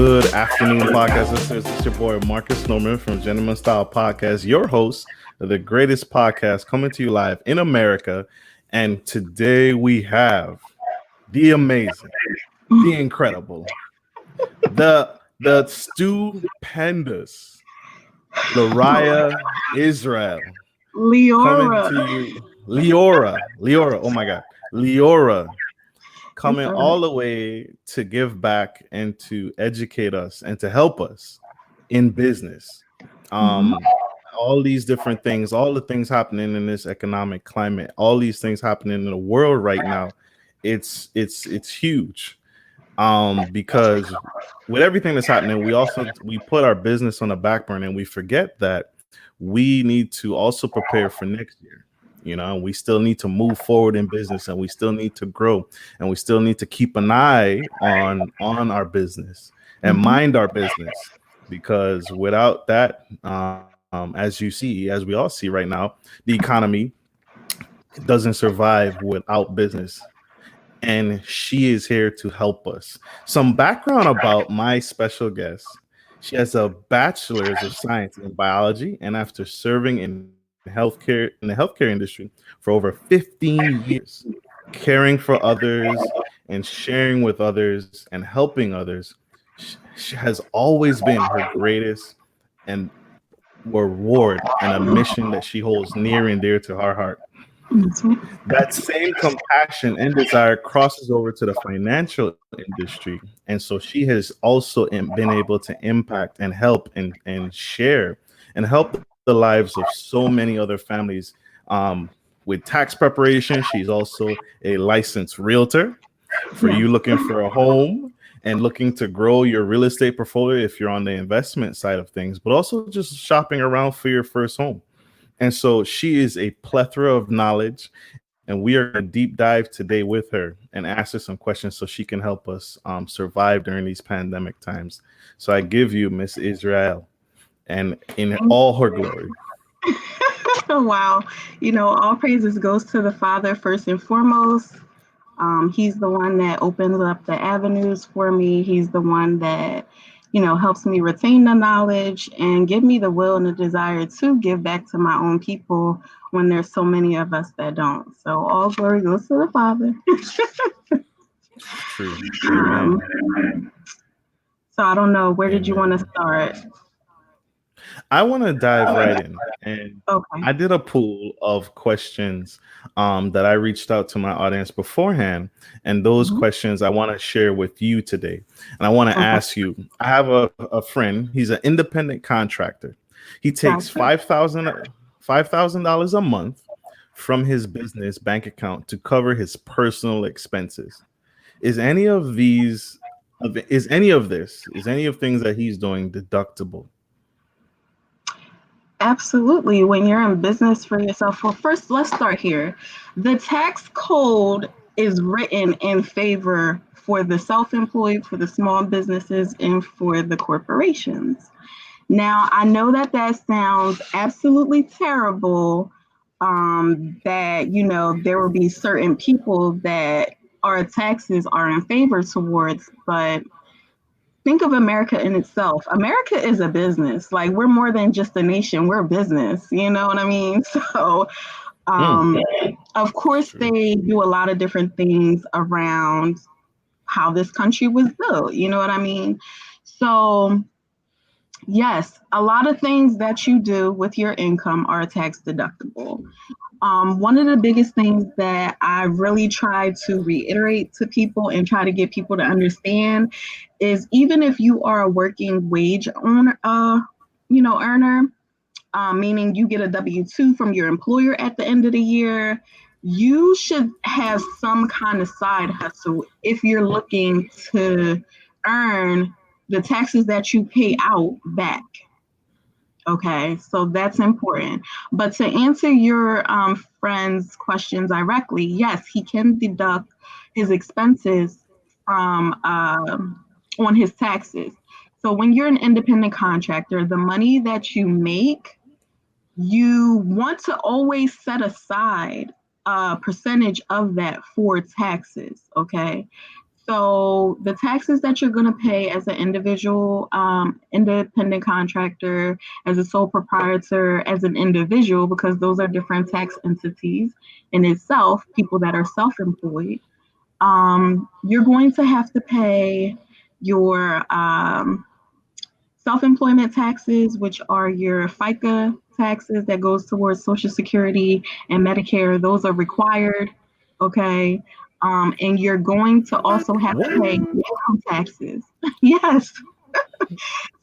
Good afternoon, podcast listeners. It's your boy Marcus Norman from Gentleman Style Podcast, your host of the greatest podcast coming to you live in America. And today we have the amazing, the incredible, the stupendous Liora Israel coming Liora. to you. Liora, oh my God, Liora coming all the way to give back and to educate us and to help us in business. All these different things, all the things happening in this economic climate, all these things happening in the world right now, it's huge. Because with everything that's happening, we put our business on the back burner and we forget that we need to also prepare for next year. You know, we still need to move forward in business, and we still need to grow, and we still need to keep an eye on our business and mind our business, because without that, as we all see right now, the economy doesn't survive without business. And she is here to help us. Some background about my special guest. She has a bachelor's of science in biology, and after serving in the healthcare industry for over 15 years, caring for others and sharing with others and helping others, she has always been her greatest and reward and a mission that she holds near and dear to her heart. That same compassion and desire crosses over to the financial industry. And so she has also been able to impact and help and share and help the lives of so many other families with tax preparation. She's also a licensed realtor for you looking for a home and looking to grow your real estate portfolio if you're on the investment side of things, but also just shopping around for your first home. And so she is a plethora of knowledge, and we are going to deep dive today with her and ask her some questions so she can help us survive during these pandemic times. So I give you Miss Israel, and in all her glory. Wow. All praises goes to the Father first and foremost. He's the one that opens up the avenues for me. He's the one that, helps me retain the knowledge and give me the will and the desire to give back to my own people when there's so many of us that don't. So all glory goes to the Father. True. Amen. So I don't know. Where did you want to start? I want to dive right in. And Okay. I did a pool of questions that I reached out to my audience beforehand. And those questions I want to share with you today. And I want to ask you, I have a friend. He's an independent contractor. He takes $5,000 a month from his business bank account to cover his personal expenses. Is any of things that he's doing deductible? Absolutely. When you're in business for yourself, well, first, let's start here. The tax code is written in favor for the self-employed, for the small businesses, and for the corporations. Now, I know that sounds absolutely terrible, that, there will be certain people that our taxes are in favor towards, but think of America in itself. America is a business. Like, we're more than just a nation. We're a business. You know what I mean? So, of course, they do a lot of different things around how this country was built. You know what I mean? So, yes, a lot of things that you do with your income are tax deductible. One of the biggest things that I really try to reiterate to people and try to get people to understand is, even if you are a working wage earner, meaning you get a W-2 from your employer at the end of the year, you should have some kind of side hustle if you're looking to earn the taxes that you pay out back. Okay, so that's important. But to answer your friend's question directly, yes, he can deduct his expenses from on his taxes. So when you're an independent contractor, the money that you make, you want to always set aside a percentage of that for taxes. Okay, So the taxes that you're going to pay as an individual, independent contractor, as a sole proprietor, as an individual, because those are different tax entities in itself, people that are self-employed, you're going to have to pay your self-employment taxes, which are your FICA taxes that goes towards Social Security and Medicare. Those are required, okay? And you're going to also have to pay income taxes. Yes.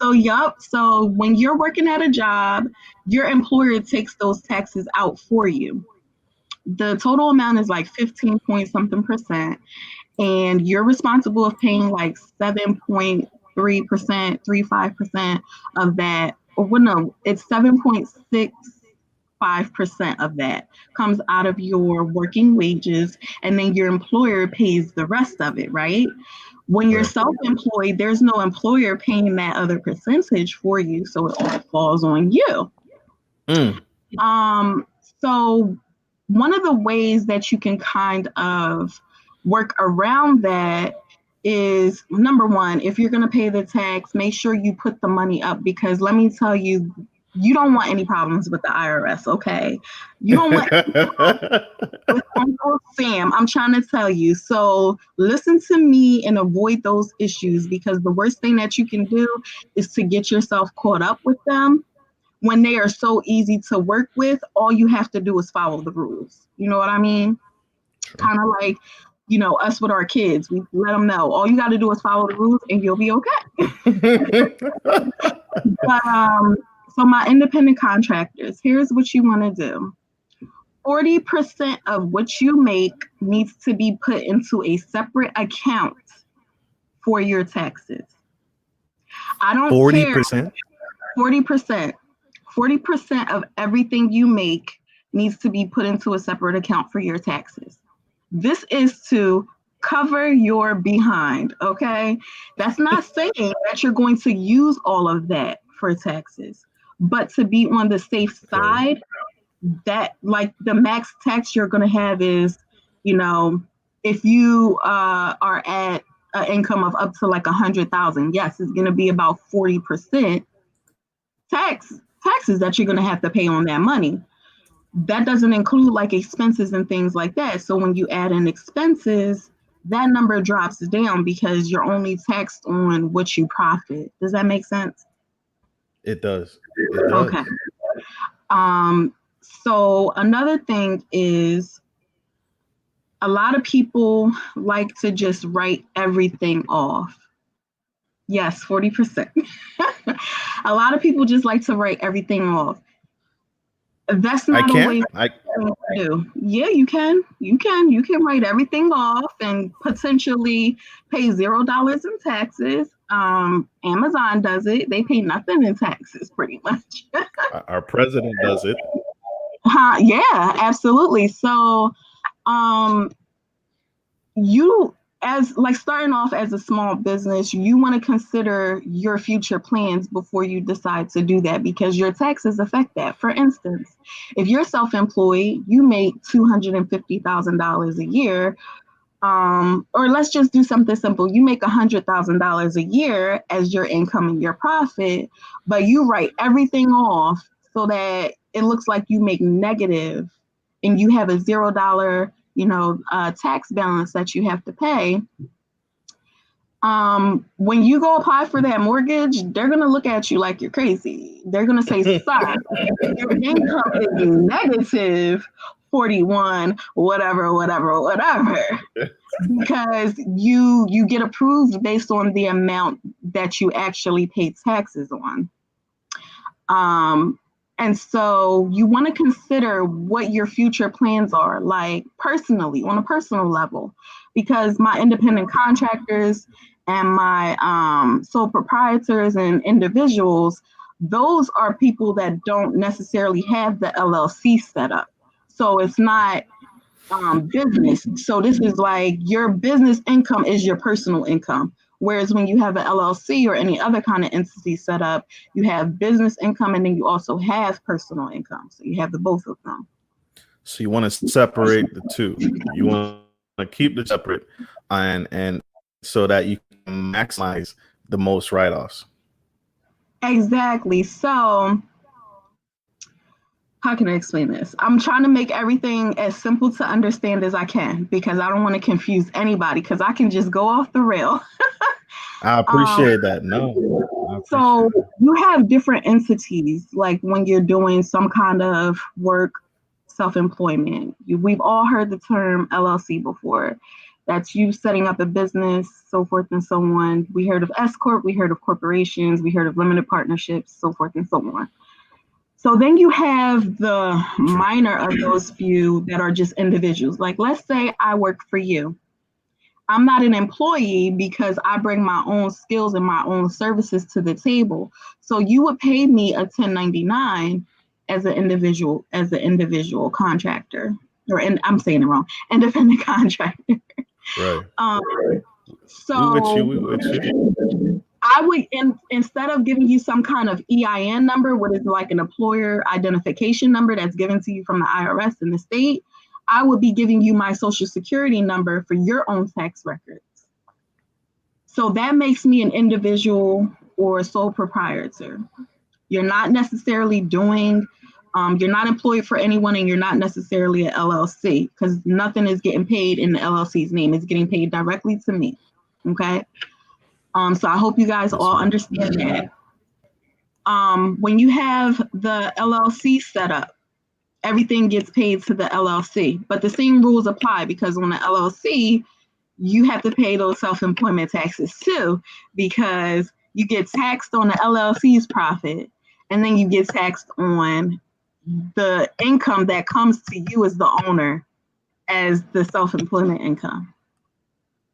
So, yup. So when you're working at a job, your employer takes those taxes out for you. The total amount is like 15 point something percent, and you're responsible of paying like 7.3%, 35% of that. Or well, no, it's 7.65% of that comes out of your working wages, and then your employer pays the rest of it, right? When you're Right. self-employed, there's no employer paying that other percentage for you, so it all falls on you. Mm. Um, so one of the ways that you can kind of work around that is, number one, if you're going to pay the tax, make sure you put the money up, because let me tell you, you don't want any problems with the IRS, okay? You don't want with Uncle Sam. I'm trying to tell you. So listen to me and avoid those issues, because the worst thing that you can do is to get yourself caught up with them when they are so easy to work with. All you have to do is follow the rules. You know what I mean? True. Kind of like, us with our kids. We let them know all you got to do is follow the rules and you'll be okay. But so my independent contractors, here's what you want to do. 40% of what you make needs to be put into a separate account for your taxes. I don't care. 40%. 40%. 40% of everything you make needs to be put into a separate account for your taxes. This is to cover your behind, okay? That's not saying that you're going to use all of that for taxes, but to be on the safe Okay. side, that like the max tax you're going to have is, you know, if you are at an income of up to like 100,000, yes, it's going to be about 40% tax taxes that you're going to have to pay on that money. That doesn't include like expenses and things like that. So when you add in expenses, that number drops down because you're only taxed on what you profit. Does that make sense? It does. It Okay. does. Um, so another thing is, a lot of people like to just write everything off. Yes, 40%. A lot of people just like to write everything off. That's I not can't. always I to do. Yeah, you can. You can write everything off and potentially pay $0 in taxes. Amazon does it. They pay nothing in taxes pretty much. our president does it. Yeah, absolutely. So um you, as like starting off as a small business, you want to consider your future plans before you decide to do that, because your taxes affect that. For instance, if you're self-employed, you make $250,000 a year, or let's just do something simple. You make $100,000 a year as your income and your profit, but you write everything off so that it looks like you make negative, and you have a $0, tax balance that you have to pay. When you go apply for that mortgage, they're gonna look at you like you're crazy. They're gonna say, "Sir, your income is negative 41, whatever, whatever, whatever." Because you get approved based on the amount that you actually pay taxes on. Um, and so you want to consider what your future plans are, like personally, on a personal level, because my independent contractors and my sole proprietors and individuals, those are people that don't necessarily have the LLC set up. So it's not business. So this is like your business income is your personal income. Whereas when you have an LLC or any other kind of entity set up, you have business income and then you also have personal income. So you have the both of them. So you want to separate the two. You want to keep the separate and so that you can maximize the most write-offs. Exactly. So how can I explain this? I'm trying to make everything as simple to understand as I can because I don't want to confuse anybody because I can just go off the rail. I Um, appreciate that. No, I so appreciate that. you have different entities, like when you're doing some kind of work, self-employment. We've all heard the term LLC before. That's you setting up a business, so forth and so on. We heard of S corp, we heard of corporations, we heard of limited partnerships, so forth and so on. So then you have the True. minor of those few that are just individuals. Like, let's say I work for you. I'm not an employee because I bring my own skills and my own services to the table. So you would pay me a 1099 as an individual contractor, or I'm saying it wrong, independent contractor. Right. Um, We with you. so We with you. I would, instead of giving you some kind of EIN number, what is like an employer identification number that's given to you from the IRS in the state, I would be giving you my social security number for your own tax records. So that makes me an individual or a sole proprietor. You're not necessarily you're not employed for anyone and you're not necessarily an LLC because nothing is getting paid in the LLC's name. It's getting paid directly to me. Okay. So I hope you guys Yes, all ma'am. understand that. When you have the LLC set up, everything gets paid to the LLC, but the same rules apply because on the LLC, you have to pay those self-employment taxes too, because you get taxed on the LLC's profit, and then you get taxed on the income that comes to you as the owner as the self-employment income.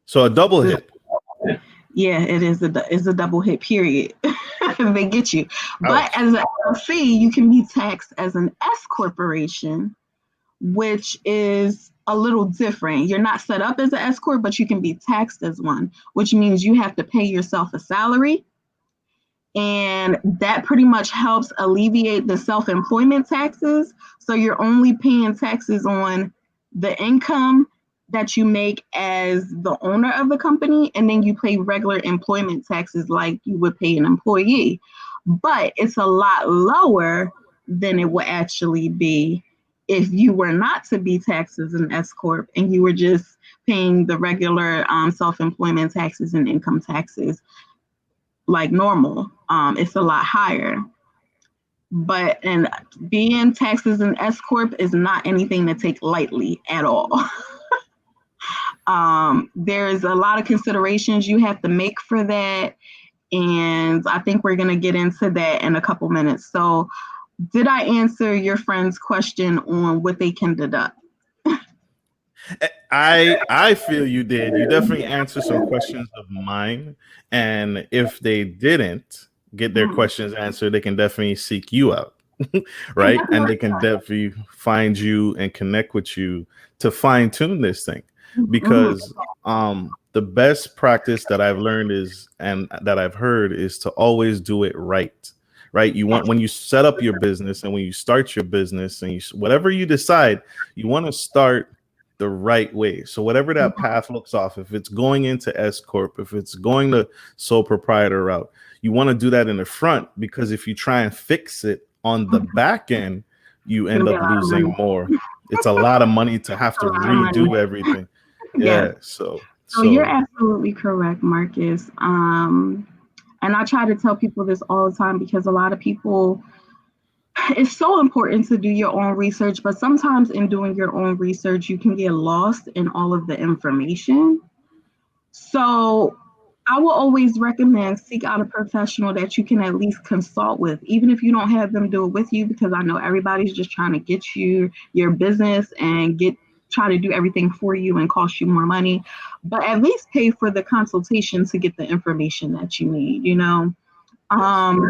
So a double hit. Yeah, it's a double hit, period. They get you. But Ouch. as an LLC, you can be taxed as an S corporation, which is a little different. You're not set up as an S corp, but you can be taxed as one, which means you have to pay yourself a salary. And that pretty much helps alleviate the self-employment taxes. So you're only paying taxes on the income that you make as the owner of the company, and then you pay regular employment taxes like you would pay an employee. But it's a lot lower than it would actually be if you were not to be taxed as an S corp and you were just paying the regular self-employment taxes and income taxes like normal. It's a lot higher. But and being taxed as an S corp is not anything to take lightly at all. There's a lot of considerations you have to make for that, and I think we're gonna get into that in a couple minutes. So, did I answer your friend's question on what they can deduct? I feel you did. You definitely answered some questions of mine, and if they didn't get their Mhm. questions answered, they can definitely seek you out, right? And they can definitely find you and connect with you to fine tune this thing, Mhm. because the best practice that I've learned is, and that I've heard, is to always do it right. Right? You want, when you set up your business and when you start your business and whatever you decide, you want to start the right way. So whatever that path looks off, if it's going into S corp, if it's going the sole proprietor route, you want to do that in the front, because if you try and fix it on the back end, you It's end gonna be a up lot of losing money. more. It's a lot of money to have A to lot of money. redo everything. Yes. Yeah. So So you're so absolutely correct, Marcus. And I try to tell people this all the time because a lot of people, it's so important to do your own research, but sometimes in doing your own research, you can get lost in all of the information. So I will always recommend seek out a professional that you can at least consult with, even if you don't have them do it with you, because I know everybody's just trying to get you your business and try to do everything for you and cost you more money. But at least pay for the consultation to get the information that you need, you know? yes. Um,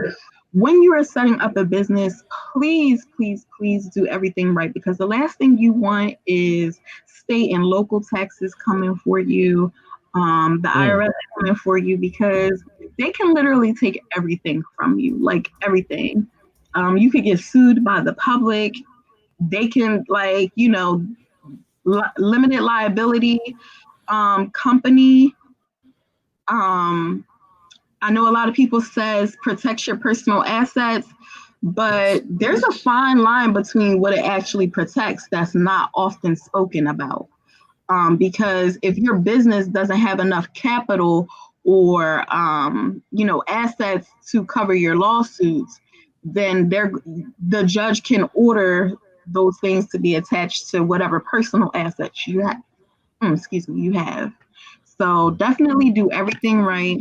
when you are setting up a business, please, please, please do everything right because the last thing you want is state and local taxes coming for you, the Mm. IRS coming for you because they can literally take everything from you, like everything. You could get sued by the public. They can, like, limited liability company. Um, I know a lot of people says protect your personal assets, but Yes. there's a fine line between what it actually protects that's not often spoken about. Because if your business doesn't have enough capital or assets to cover your lawsuits, then the judge can order those things to be attached to whatever personal assets you have. Excuse me, you have. So definitely do everything right.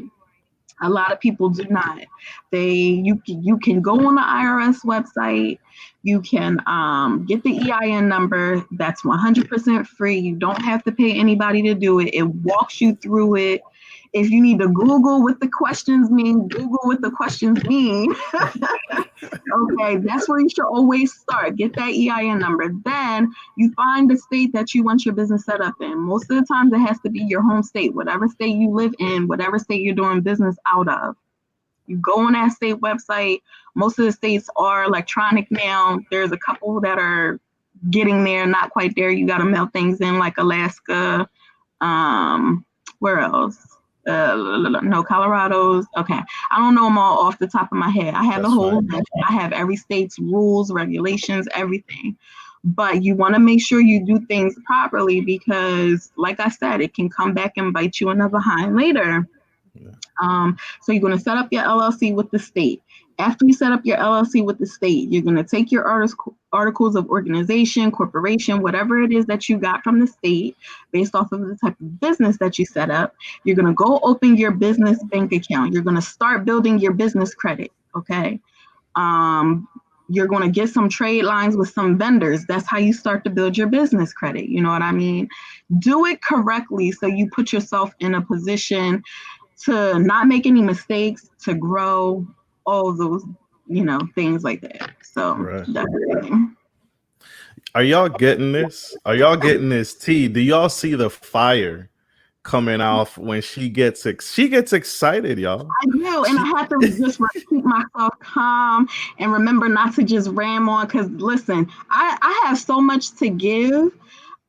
A lot of people do not. You can go on the IRS website. You can get the EIN number. That's 100% free. You don't have to pay anybody to do it. It walks you through it. If you need to Google what the questions mean, Google what the questions mean. Okay, that's where you should always start. Get that EIN number. Then you find the state that you want your business set up in. Most of the times, it has to be your home state, whatever state you live in, whatever state you're doing business out of. You go on that state website. Most of the states are electronic now. There's a couple that are getting there, not quite there. You got to mail things in, like Alaska. Um, where else? No, Colorado's. Okay, I don't know them all off the top of my head. I have the That's whole fine. list. I have every state's rules, regulations, everything. But you want to make sure you do things properly because, like I said, it can come back and bite you in the behind later. Yeah. So you're going to set up your LLC with the state. After you set up your LLC with the state, you're going to take your articles of organization, corporation, whatever it is that you got from the state, based off of the type of business that you set up. You're going to go open your business bank account. You're going to start building your business credit. Okay. Um, you're going to get some trade lines with some vendors. That's how you start to build your business credit. You know what I mean? Do it correctly so you put yourself in a position to not make any mistakes, to grow, all of those, things like that. So Right. definitely. Are y'all getting this? Are y'all getting this tea? Do y'all see the fire coming off when she gets excited, y'all? I do, and I She have to just keep myself calm and remember not to just ram on. Because listen, I have so much to give.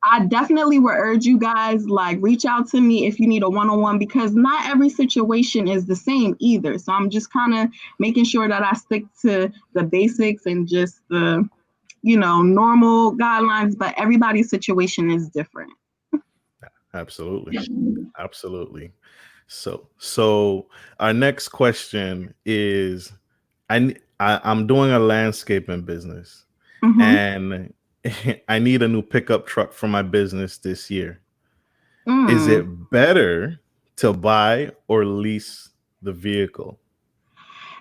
I definitely would urge you guys, like, reach out to me if you need a one-on-one, because not every situation is the same either. So I'm just kind of making sure that I stick to the basics and just the normal guidelines, but everybody's situation is different. absolutely. Absolutely. So our next question is I'm doing a landscaping business Mm-hmm. and I need a new pickup truck for my business this year. Is Mm. it better to buy or lease the vehicle?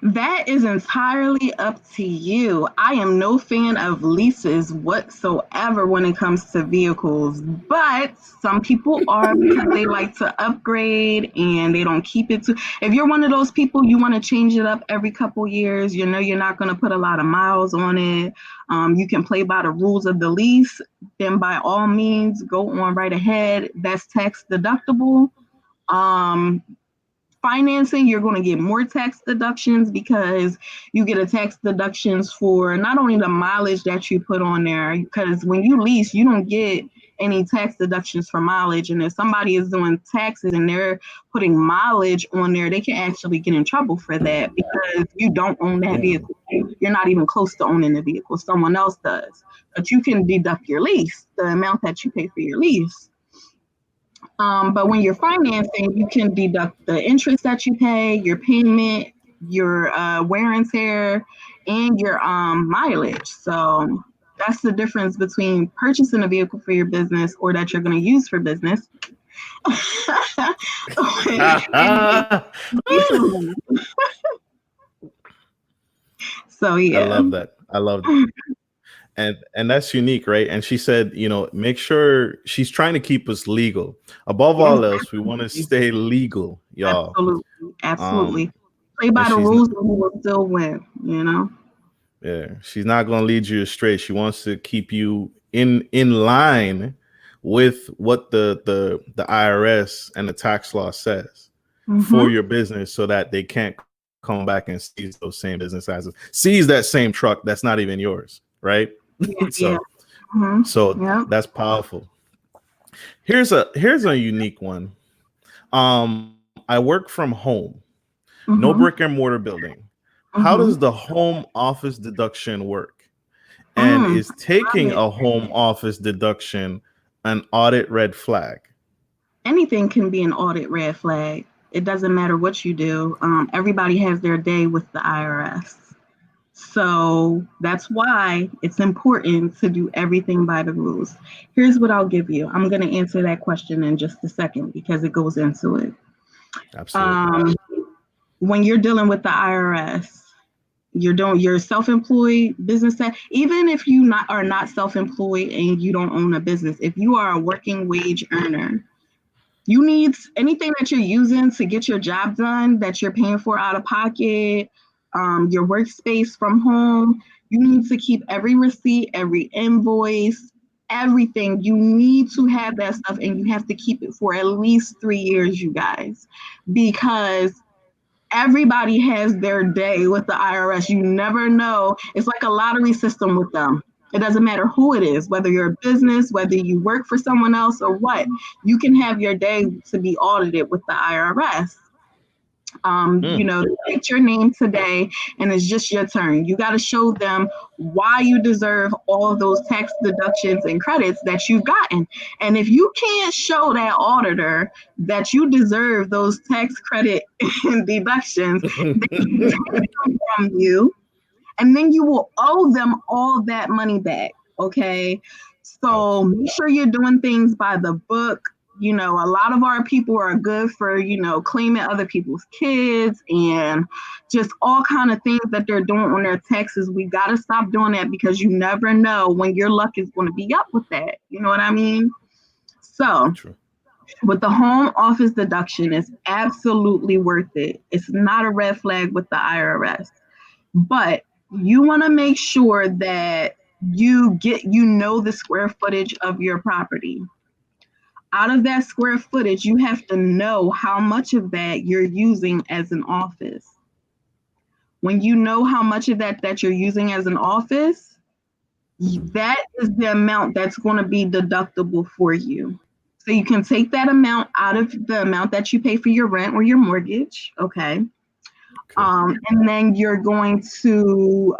That is entirely up to you. I am no fan of leases whatsoever when it comes to vehicles, but some people are because they like to upgrade and they don't keep it to. If you're one of those people, you want to change it up every couple years, you're not going to put a lot of miles on it. You can play by the rules of the lease, then by all means, go on right ahead. That's tax deductible. Um, Financing, you're going to get more tax deductions because you get a tax deductions for not only the mileage that you put on there, because when you lease, you don't get any tax deductions for mileage. And if somebody is doing taxes and they're putting mileage on there, they can actually get in trouble for that because you don't own that Mm, vehicle. You're not even close to owning the vehicle. Someone else does. But you can deduct your lease, the amount that you pay for your lease. But when you're financing, you can deduct the interest that you pay, your payment, your wear and tear, and your mileage. So that's the difference between purchasing a vehicle for your business or that you're going to use for business. And leasing. So I yeah. love that. I love that. And that's unique, right? And she said, make sure she's trying to keep us legal. Above Yes, all else, we want to stay legal, y'all. absolutely, absolutely. Um, Play and by the she's not, rules, and we will still win. yeah, she's not going to lead you astray. She wants to keep you in line with what the IRS and the tax law says for Mm-hmm. your business, so that they can't come back and seize those same business assets, seize that same truck that's not even yours, right? Yeah, so yeah. so Mm-hmm. Yep. that's powerful. Here's a unique one. I I work from home, no Mm-hmm. brick and mortar building. How Mm-hmm. does the home office deduction work? And Mm, is love taking it. a home office deduction an audit red flag? Anything can be an audit red flag. It doesn't matter what you do. Everybody has their day with the IRS. So that's why it's important to do everything by the rules. Here's what I'll give you. I'm going to answer that question in just a second because it goes into it. Absolutely. Um, when you're dealing with the IRS, you're self-employed business, even if you not are not self-employed and you don't own a business, if you are a working wage earner, you need anything that you're using to get your job done that you're paying for out of pocket, your workspace from home. You need to keep every receipt, every invoice, everything. You need to have that stuff, and you have to keep it for at least 3 years, you guys, because everybody has their day with the IRS. You never know. It's like a lottery system with them. It doesn't matter who it is, whether you're a business, whether you work for someone else or what, you can have your day to be audited with the IRS. Mm. It's your name today and it's just your turn. You got to show them why you deserve all of those tax deductions and credits that you've gotten. And if you can't show that auditor that you deserve those tax credit and deductions, they can take them from you and then you will owe them all that money back. Okay. So Ouch. make sure you're doing things by the book. A lot of our people are good for, claiming other people's kids and just all kind of things that they're doing on their taxes. We got to stop doing that because you never know when your luck is going to be up with that. You know what I mean? So True. with the home office deduction, it's absolutely worth it. It's not a red flag with the IRS. But you want to make sure that you know the square footage of your property. Out of that square footage, you have to know how much of that you're using as an office. When you know how much of that you're using as an office, that is the amount that's going to be deductible for you. So you can take that amount out of the amount that you pay for your rent or your mortgage, okay? Okay. And then you're going to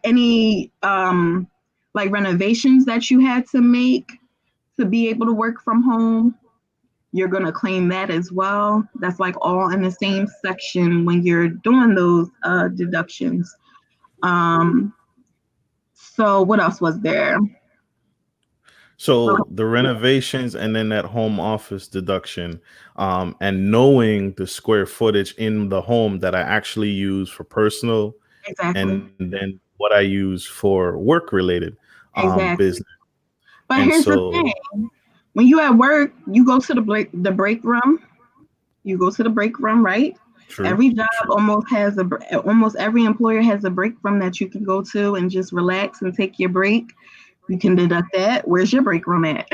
any like renovations that you had to make to be able to work from home. You're going to claim that as well. That's like all in the same section when you're doing those deductions. Um, so what else was there? So the renovations and then that home office deduction, and knowing the square footage in the home that I actually use for personal, Exactly, and then what I use for work related exactly. business. But And here's the thing: so, when you at work, you go to the break room. You go to the break room, right? true, Every job true. almost every employer has a break room that you can go to and just relax and take your break. You can deduct that. Where's your break room at?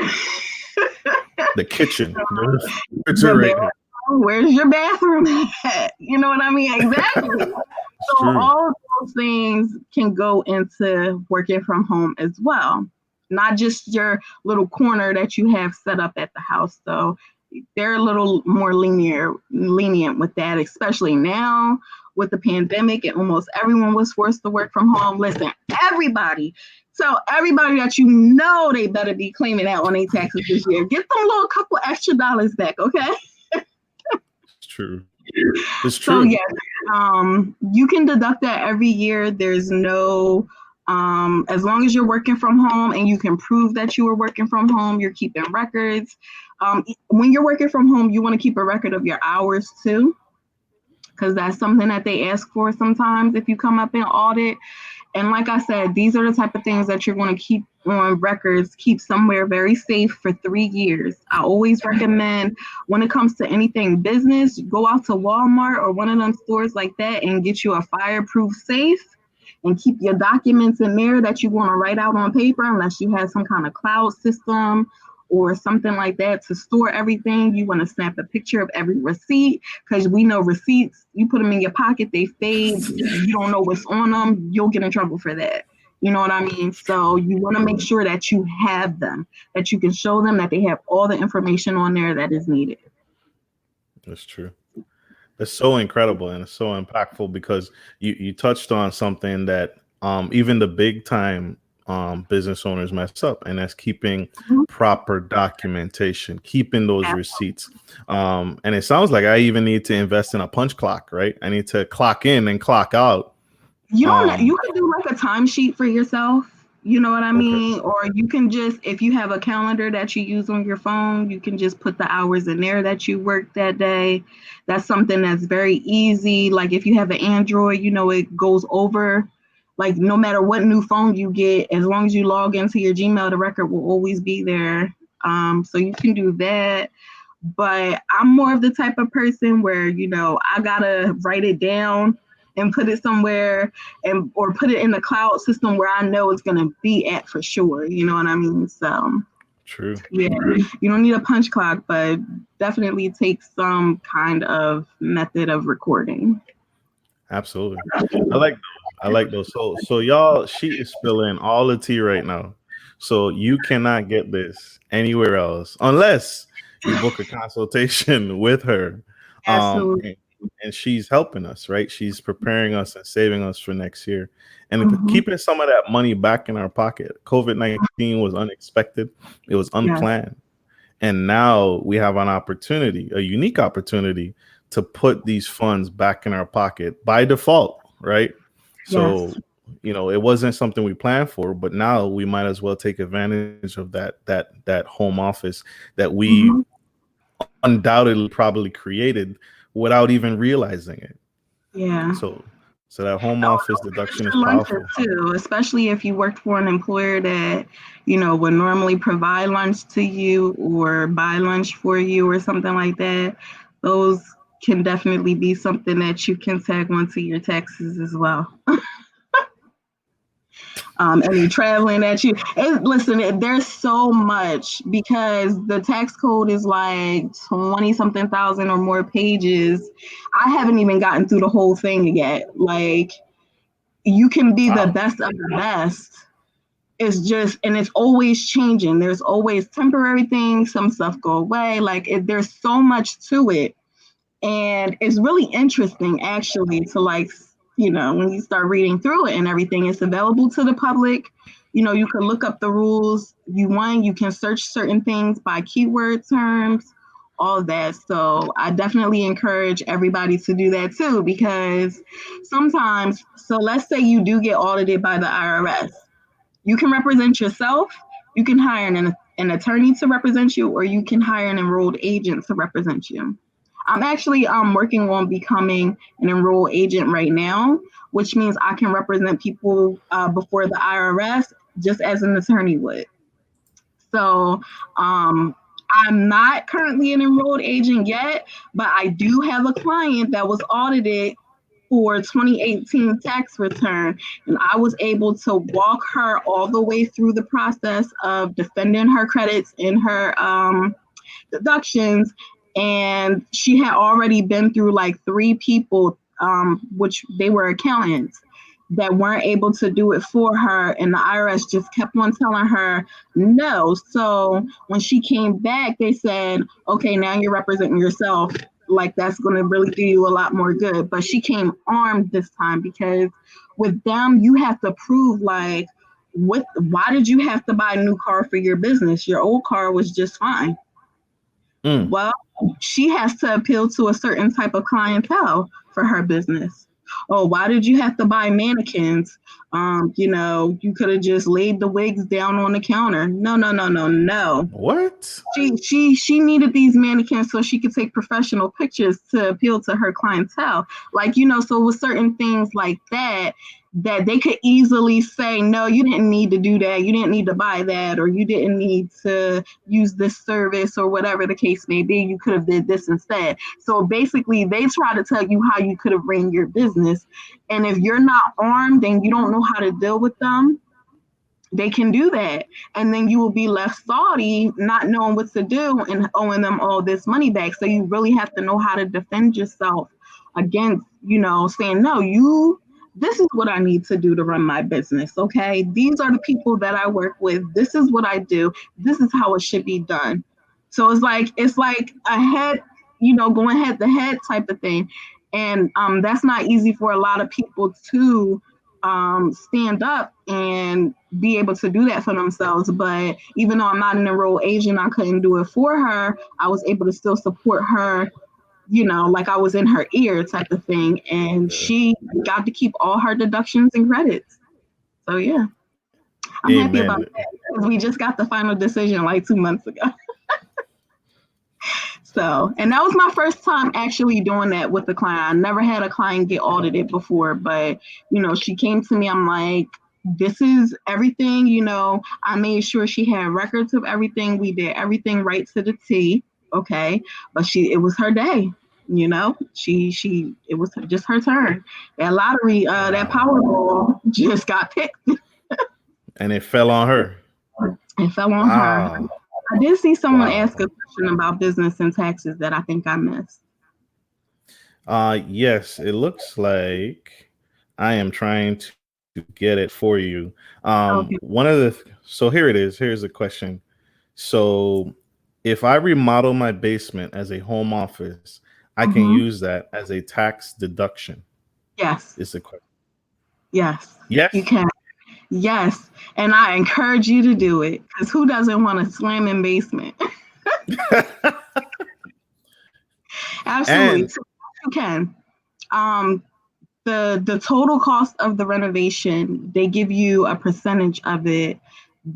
The kitchen, the The refrigerator. bathroom. Where's your bathroom at? You know what I mean? Exactly. It's So true. all of those things can go into working from home as well. Not just your little corner that you have set up at the house. So they're a little more lenient with that, especially now with the pandemic and almost everyone was forced to work from home. Listen, everybody, tell everybody that they better be claiming that on their taxes this year. Get them little couple extra dollars back, okay? It's true. It's So true. yes, you can deduct that every year. There's no as long as you're working from home and you can prove that you were working from home, you're keeping records. When you're working from home, you want to keep a record of your hours too, because that's something that they ask for sometimes if you come up in audit. And like I said, these are the type of things that you're going to keep on records, keep somewhere very safe for 3 years. I always recommend when it comes to anything business, go out to Walmart or one of them stores like that and get you a fireproof safe and keep your documents in there that you want to write out on paper, unless you have some kind of cloud system or something like that to store everything. You want to snap a picture of every receipt, because we know receipts, you put them in your pocket, they fade, you don't know what's on them, you'll get in trouble for that. You know what I mean? It's So true. you want to make sure that you have them, that you can show them that they have all the information on there that is needed. That's true. It's so incredible and it's so impactful because you touched on something that even the big time business owners mess up, and that's keeping Mhm. proper documentation, keeping those receipts. And it sounds like I even need to invest in a punch clock, right? I need to clock in and clock out. You don't. Um, You can do like a timesheet for yourself. You know what I okay, mean? Or you can just, if you have a calendar that you use on your phone, you can just put the hours in there that you worked that day. That's something that's very easy. Like if you have an Android, it goes over. Like no matter what new phone you get, as long as you log into your Gmail, the record will always be there. So you can do that. But I'm more of the type of person where, I gotta write it down and put it somewhere, and or put it in the cloud system where I know it's gonna be at for sure. You know what I mean? So true. yeah, you don't need a punch clock, but definitely take some kind of method of recording. Absolutely. I like those. I like those. So y'all, she is spilling all the tea right now. So you cannot get this anywhere else unless you book a consultation with her. Um Absolutely. and, and she's helping us, right? She's preparing us and saving us for next year and Mm-hmm. keeping some of that money back in our pocket. COVID-19 was unexpected. It was Yes. unplanned. And now we have an opportunity, a unique opportunity to put these funds back in our pocket by default, right? Yes. So, it wasn't something we planned for, but now we might as well take advantage of that home office that we Mm-hmm. undoubtedly probably created without even realizing it. Yeah. So that home Oh, office don't forget deduction is your lunches powerful. too, especially if you worked for an employer that, would normally provide lunch to you or buy lunch for you or something like that. Those can definitely be something that you can tag onto your taxes as well. Any traveling that listen, there's so much because the tax code is like 20 something thousand or more pages. I haven't even gotten through the whole thing yet. Like, you can be the Wow. best of the best. It's just, and it's always changing. There's always temporary things. Some stuff go away. Like there's so much to it, and it's really interesting actually to like, when you start reading through it and everything. It's available to the public. You can look up the rules. You can search certain things by keyword terms, all of that. So I definitely encourage everybody to do that too, because sometimes, so let's say you do get audited by the IRS. You can represent yourself. You can hire an attorney to represent you, or you can hire an enrolled agent to represent you. I'm actually working on becoming an enrolled agent right now, which means I can represent people before the IRS just as an attorney would. So um, I'm not currently an enrolled agent yet, but I do have a client that was audited for 2018 tax return, and I was able to walk her all the way through the process of defending her credits and her deductions. And she had already been through like three people, which they were accountants, that weren't able to do it for her. And the IRS just kept on telling her no. So when she came back, they said, okay, now you're representing yourself. Like that's going to really do you a lot more good. But she came armed this time because with them, you have to prove like, why did you have to buy a new car for your business? Your old car was just fine. Mm. Well, she has to appeal to a certain type of clientele for her business. Oh, why did you have to buy mannequins? You could have just laid the wigs down on the counter. No, no, no, no, no. What? She needed these mannequins so she could take professional pictures to appeal to her clientele. Like, so with certain things like that they could easily say, no, you didn't need to do that, you didn't need to buy that, or you didn't need to use this service, or whatever the case may be, you could have did this instead. So basically they try to tell you how you could have ran your business, and if you're not armed and you don't know how to deal with them, they can do that. And then you will be left salty, not knowing what to do and owing them all this money back. So you really have to know how to defend yourself against, saying, no, this is what I need to do to run my business. Okay. These are the people that I work with. This is what I do. This is how it should be done. So it's like a head, going head to head type of thing. And that's not easy for a lot of people to stand up and be able to do that for themselves. But even though I'm not an enrolled agent, I couldn't do it for her. I was able to still support her, like I was in her ear type of thing. And Yeah. she got to keep all her deductions and credits. So yeah, I'm happy about Amen. that because we just got the final decision like 2 months ago. So, and that was my first time actually doing that with the client. I never had a client get audited before, but she came to me. I'm like, this is everything. I made sure she had records of everything. We did everything right to the T. Okay, but it was her day. It was just her turn. That lottery, that Wow. Powerball just got picked. And it fell on her. It fell on her. Wow. I did see someone ask Wow. a question about business and taxes that I think I missed. Yes, it looks like I am trying to get it for you. Okay. So here it is. Here's the question. So if I remodel my basement as a home office, I can Mm-hmm. use that as a tax deduction. Yes. Is the question? Yes. You Yes. can. Yes. And I encourage you to do it because who doesn't want a slamming basement? Absolutely. And So you can. Um, the total cost of the renovation, they give you a percentage of it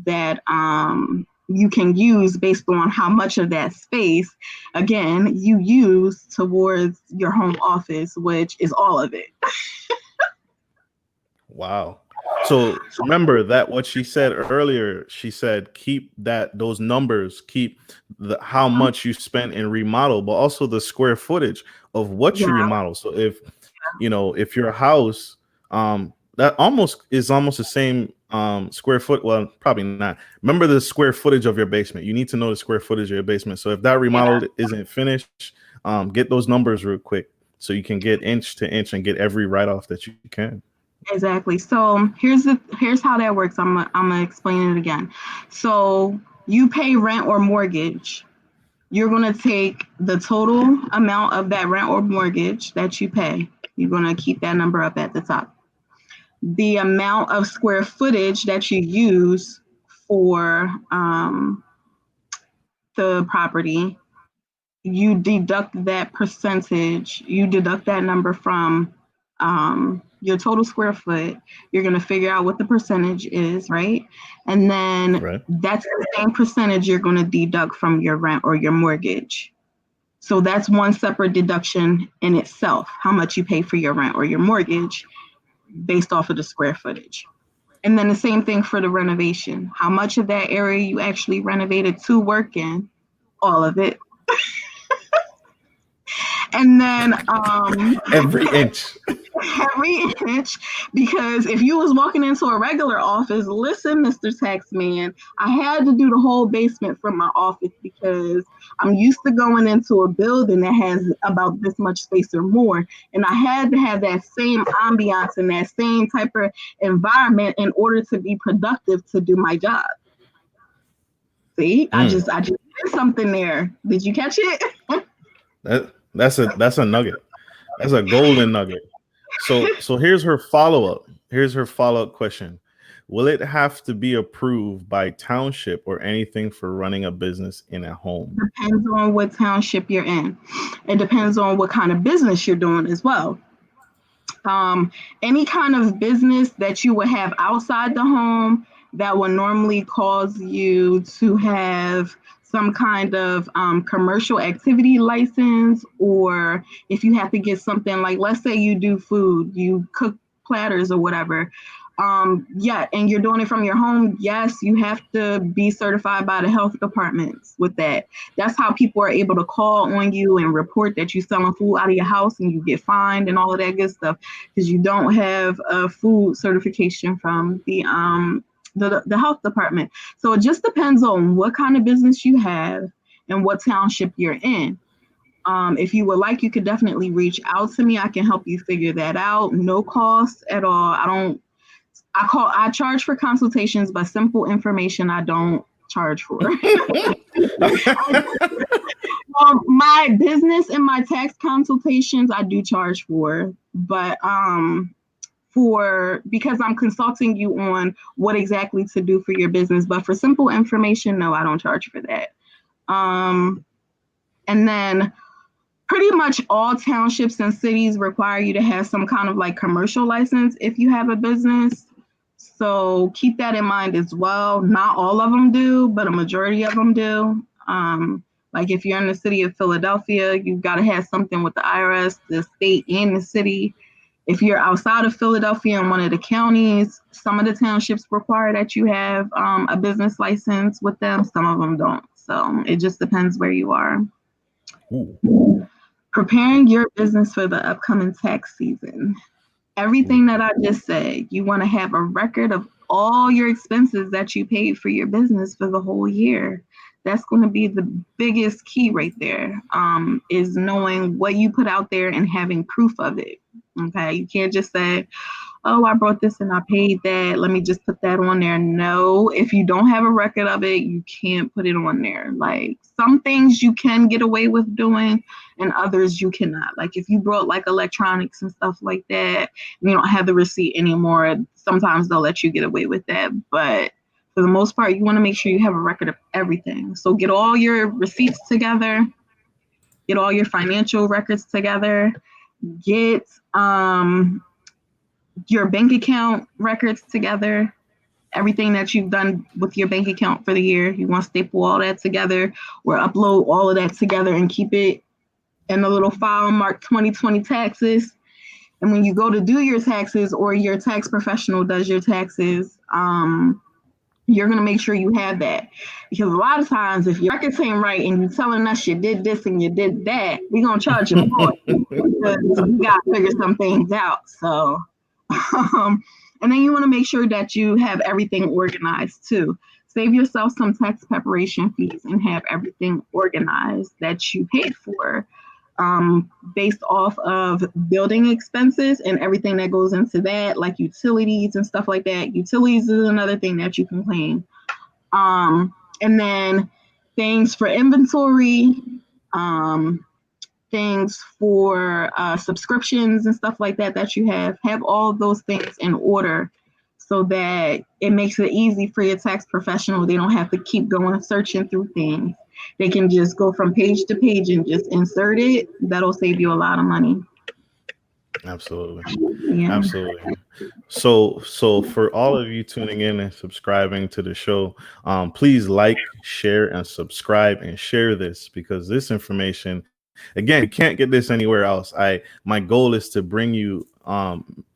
that you can use based on how much of that space, again, you use towards your home office, which is all of it. wow. So remember that what she said earlier, she said keep those numbers, keep the how much you spent in remodel, but also the square footage of what Yeah, you remodel. So if your house that almost the same square foot, well, probably not. Remember the square footage of your basement. You need to know the square footage of your basement. So if that yeah, remodel isn't finished, get those numbers real quick so you can get inch to inch and get every write-off that you can. exactly. So here's how that works. I'm gonna explain it again. So you pay rent or mortgage. You're gonna take the total amount of that rent or mortgage that you pay. You're gonna keep that number up at the top. The amount of square footage that you use for the property, you deduct that percentage, you deduct that number from your total square foot. You're going to figure out what the percentage is, right? And then Right. that's the same percentage you're going to deduct from your rent or your mortgage. So that's one separate deduction in itself, how much you pay for your rent or your mortgage based off of the square footage. And then the same thing for the renovation. How much of that area you actually renovated to work in, all of it. And then Every inch. every inch, because if you was walking into a regular office, listen, Mr. Taxman, I had to do the whole basement from my office because I'm used to going into a building that has about this much space or more. And I had to have that same ambiance and that same type of environment in order to be productive to do my job. See, Mm, I just did something there. Did you catch it? that's a nugget. That's a golden nugget. So here's her follow-up. Here's her follow-up question. Will it have to be approved by township or anything for running a business in a home? Depends on what township you're in. It depends on what kind of business you're doing as well. Any kind of business that you would have outside the home that would normally cause you to have some kind of commercial activity license, or if you have to get something like, let's say you do food, you cook platters or whatever. Yeah, and you're doing it from your home. Yes, you have to be certified by the health departments with that. That's how people are able to call on you and report that you're selling food out of your house and you get fined and all of that good stuff because you don't have a food certification from the health department. So it just depends on what kind of business you have and what township you're in. If you would like, you could definitely reach out to me. I can help you figure that out. No cost at all. I charge for consultations, but simple information I don't charge for. My business and my tax consultations I do charge for, but because I'm consulting you on what exactly to do for your business. But for simple information, no, I don't charge for that. And then pretty much all townships and cities require you to have some kind of like commercial license if you have a business. So keep that in mind as well. Not all of them do, but a majority of them do. Like if you're in the city of Philadelphia, you've got to have something with the IRS, the state, and the city. If you're outside of Philadelphia in one of the counties, some of the townships require that you have a business license with them. Some of them don't. So it just depends where you are. Ooh. Preparing your business for the upcoming tax season. Everything that I just said, you want to have a record of all your expenses that you paid for your business for the whole year. That's going to be the biggest key right there, is knowing what you put out there and having proof of it. Okay, you can't just say, oh, I brought this and I paid that, let me just put that on there. No, if you don't have a record of it, you can't put it on there. Like some things you can get away with doing and others you cannot. Like if you brought like electronics and stuff like that, and you don't have the receipt anymore, sometimes they'll let you get away with that. But for the most part, you want to make sure you have a record of everything. So get all your receipts together, get all your financial records together, get your bank account records together, everything that you've done with your bank account for the year. You want to staple all that together or upload all of that together and keep it in a little file marked 2020 taxes. And when you go to do your taxes or your tax professional does your taxes, you're going to make sure you have that. Because a lot of times if your records ain't right and you're telling us you did this and you did that, we're going to charge you more because we got to figure some things out. So, and then you want to make sure that you have everything organized too. Save yourself some tax preparation fees and have everything organized that you paid for, based off of building expenses and everything that goes into that, like utilities and stuff like that. Utilities is another thing that you can claim. And then things for inventory, things for subscriptions and stuff like that that you have all of those things in order so that it makes it easy for your tax professional. They don't have to keep going searching through things. They can just go from page to page and just insert it. That'll save you a lot of money. Absolutely. Yeah. Absolutely. So for all of you tuning in and subscribing to the show, please like, share, and subscribe and share this, because this information, again, you can't get this anywhere else. My goal is to bring you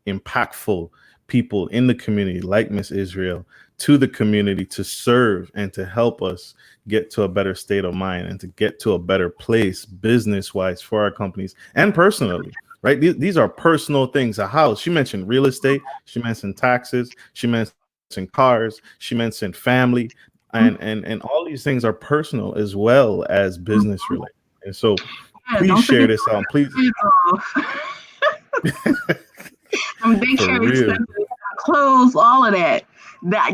impactful people in the community like Miss Israel to the community to serve and to help us get to a better state of mind and to get to a better place business-wise for our companies and personally. Right? These are personal things. A house. She mentioned real estate. She mentioned taxes. She mentioned cars. She mentioned family, and all these things are personal as well as business related. And so, please share this out. Please. Daycare clothes, all of that.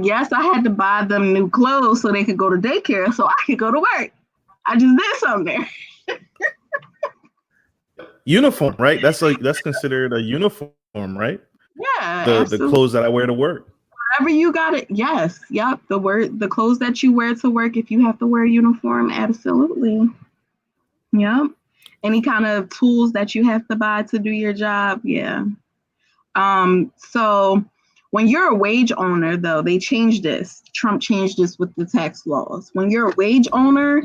Yes, I had to buy them new clothes so they could go to daycare, so I could go to work. I just did something there. Uniform, right? That's considered a uniform, right? Yeah. The clothes that I wear to work. Whatever you got it. Yes. Yep. The clothes that you wear to work, if you have to wear a uniform, absolutely. Yep. Any kind of tools that you have to buy to do your job. Yeah. So when you're a wage owner, though, they changed this. Trump changed this with the tax laws. When you're a wage owner,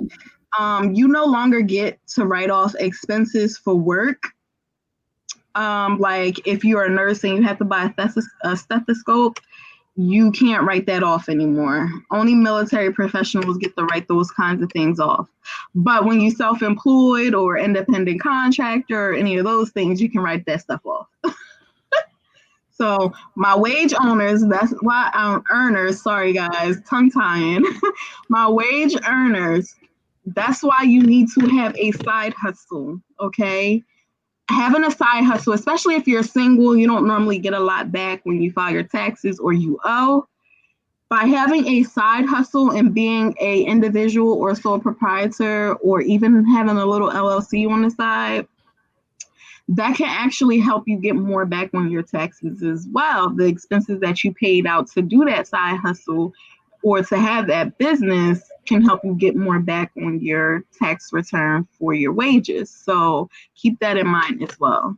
you no longer get to write off expenses for work. Like if you're a nurse and you have to buy a stethoscope, you can't write that off anymore. Only military professionals get to write those kinds of things off. But when you're self-employed or independent contractor or any of those things, you can write that stuff off. So my wage owners, that's why earners, sorry guys, tongue tying. My wage earners, that's why you need to have a side hustle, okay? Having a side hustle, especially if you're single, you don't normally get a lot back when you file your taxes or you owe. By having a side hustle and being a individual or sole proprietor, or even having a little LLC on the side, that can actually help you get more back on your taxes as well. The expenses that you paid out to do that side hustle or to have that business can help you get more back on your tax return for your wages. So keep that in mind as well.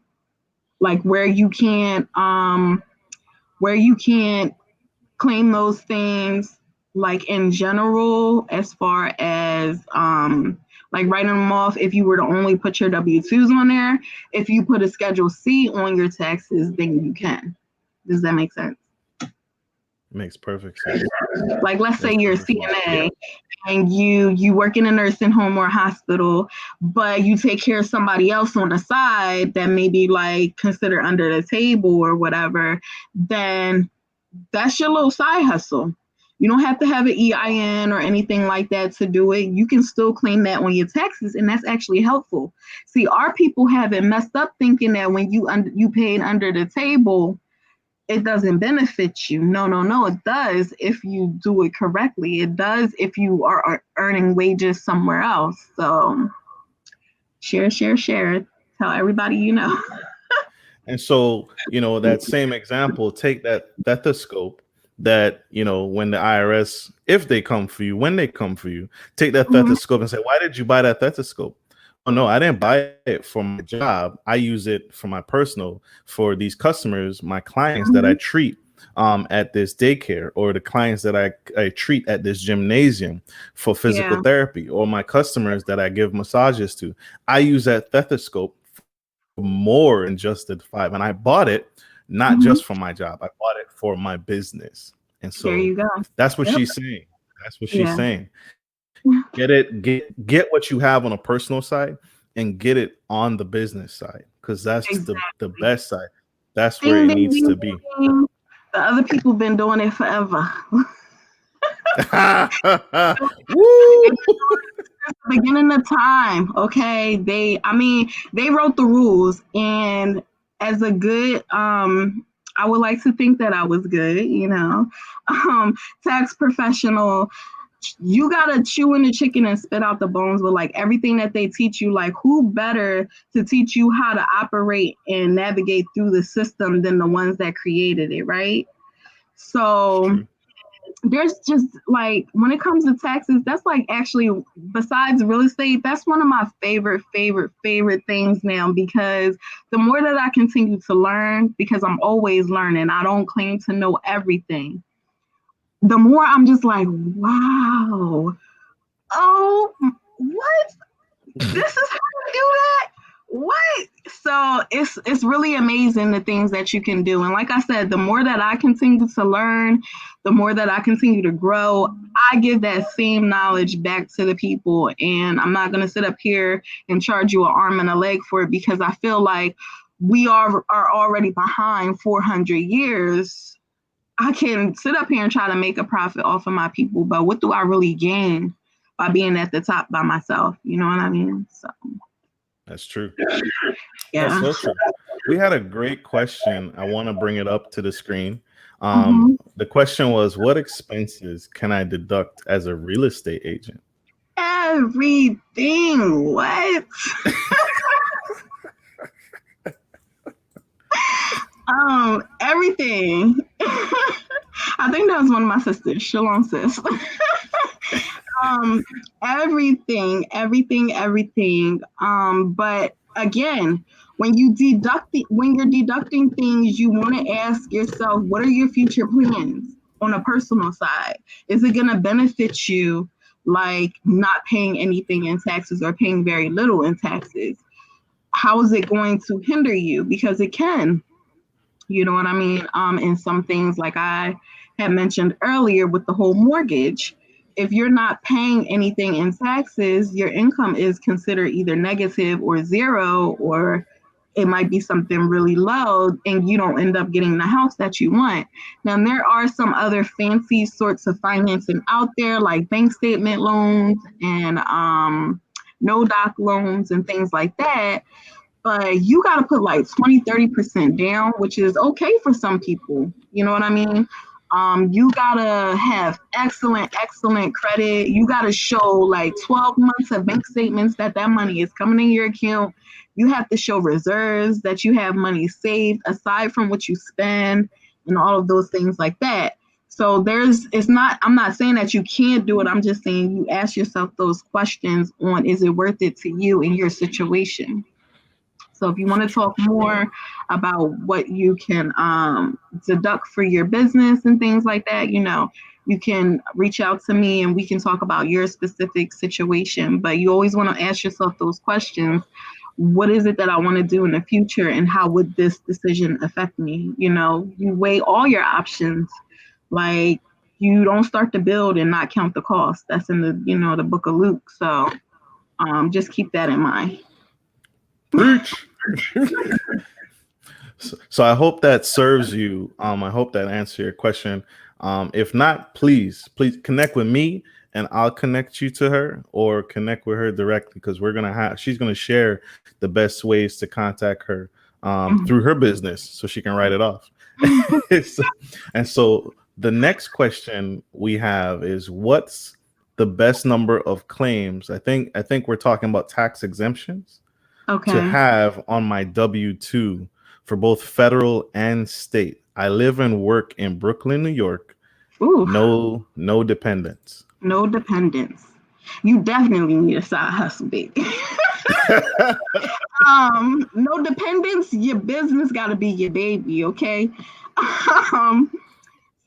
Like where you can't claim those things, like in general, as far as like writing them off. If you were to only put your W-2s on there, if you put a Schedule C on your taxes, then you can. Does that make sense? Makes perfect sense. Like, let's say Makes you're a perfect sense. CNA and you work in a nursing home or hospital, but you take care of somebody else on the side that may be like considered under the table or whatever, then that's your little side hustle. You don't have to have an EIN or anything like that to do it. You can still claim that on your taxes, and that's actually helpful. See, our people have it messed up thinking that when you paid under the table, it doesn't benefit you. No, no, no, it does if you do it correctly. It does if you are earning wages somewhere else. So share, share, share. Tell everybody you know. And so, that same example, take that stethoscope that, when the IRS, if they come for you, when they come for you, take that stethoscope and say, why did you buy that stethoscope? Oh, no, I didn't buy it for my job. I use it for my personal, for these customers, my clients that I treat at this daycare, or the clients that I treat at this gymnasium for physical therapy, or my customers that I give massages to. I use that stethoscope more than just the 5, and I bought it not just for my job. I bought it for my business. And There so you go. that's what she's saying. That's what she's saying. Get what you have on a personal side and get it on the business side, because that's the best side. That's where it needs to be. The other people been doing it forever. Woo! Beginning of time, okay. They wrote the rules, and as a good I would like to think that I was good, tax professional. You gotta chew in the chicken and spit out the bones with like everything that they teach you. Like, who better to teach you how to operate and navigate through the system than the ones that created it, right? So there's just like, when it comes to taxes, that's like, actually, besides real estate, that's one of my favorite things now, because the more that I continue to learn, because I'm always learning, I don't claim to know everything, the more I'm just like, wow, oh, what? This is how to do that? What? So it's really amazing the things that you can do. And like I said, the more that I continue to learn, the more that I continue to grow, I give that same knowledge back to the people. And I'm not going to sit up here and charge you an arm and a leg for it, because I feel like we are already behind 400 years. I can sit up here and try to make a profit off of my people, but what do I really gain by being at the top by myself? You know what I mean? So that's true. yeah. That's so true. We had a great question. I want to bring it up to the screen. The question was, what expenses can I deduct as a real estate agent? Everything. What? Everything. I think that was one of my sisters. Shalom, sis. Everything. But again, when you're deducting things, you want to ask yourself, what are your future plans on a personal side? Is it going to benefit you, like not paying anything in taxes or paying very little in taxes? How is it going to hinder you? Because it can. You know what I mean? And some things, like I had mentioned earlier with the whole mortgage, if you're not paying anything in taxes, your income is considered either negative or zero, or it might be something really low, and you don't end up getting the house that you want. Now, there are some other fancy sorts of financing out there, like bank statement loans and no doc loans and things like that. But you got to put like 20-30% down, which is okay for some people. You know what I mean? You gotta have excellent credit. You gotta show like 12 months of bank statements that money is coming in your account. You have to show reserves that you have money saved aside from what you spend and all of those things like that. So I'm not saying that you can't do it. I'm just saying you ask yourself those questions on, is it worth it to you in your situation? So if you want to talk more about what you can deduct for your business and things like that, you can reach out to me and we can talk about your specific situation. But you always want to ask yourself those questions. What is it that I want to do in the future, and how would this decision affect me? You weigh all your options. Like, you don't start to build and not count the cost. That's in the book of Luke. So just keep that in mind. Preach. So I hope that serves you. I hope that answers your question. If not, please connect with me and I'll connect you to her, or connect with her directly, because she's gonna share the best ways to contact her through her business so she can write it off. So the next question we have is, what's the best number of claims? I think we're talking about tax exemptions. Okay. To have on my W-2 for both federal and state. I live and work in Brooklyn, New York. Ooh. No dependents. No dependents. You definitely need a side hustle, baby. No dependents. Your business got to be your baby, okay?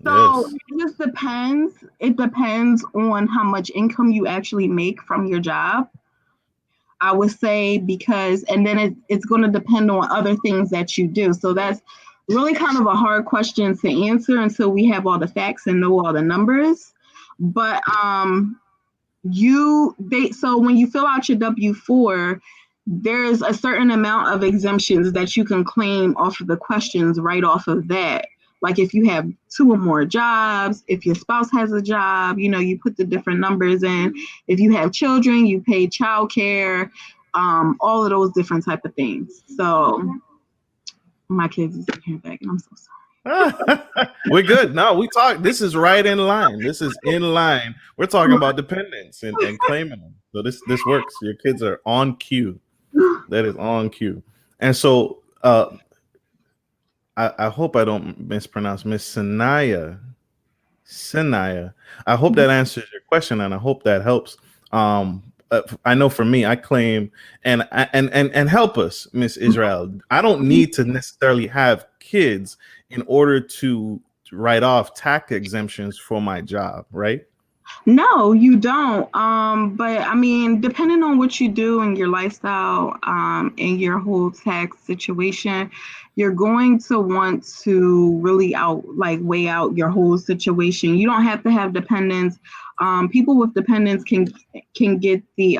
So Yes. it just depends. It depends on how much income you actually make from your job, I would say, because, and then it's going to depend on other things that you do. So that's really kind of a hard question to answer until we have all the facts and know all the numbers. But so when you fill out your W-4, there's a certain amount of exemptions that you can claim off of the questions right off of that. Like if you have 2 or more jobs, if your spouse has a job, you put the different numbers in. If you have children, you pay childcare, all of those different type of things. So my kids is in here begging. I'm so sorry. We're good. No, we talk. This is right in line. This is in line. We're talking about dependents and claiming them. So this works. Your kids are on cue. That is on cue. And so I hope I don't mispronounce Miss Sanaya. I hope that answers your question, and I hope that helps. I know for me, I claim and help us, Miss Israel. I don't need to necessarily have kids in order to write off tax exemptions for my job, right? No, you don't. But I mean, depending on what you do and your lifestyle, and your whole tax situation, you're going to want to really weigh out your whole situation. You don't have to have dependents. People with dependents can get the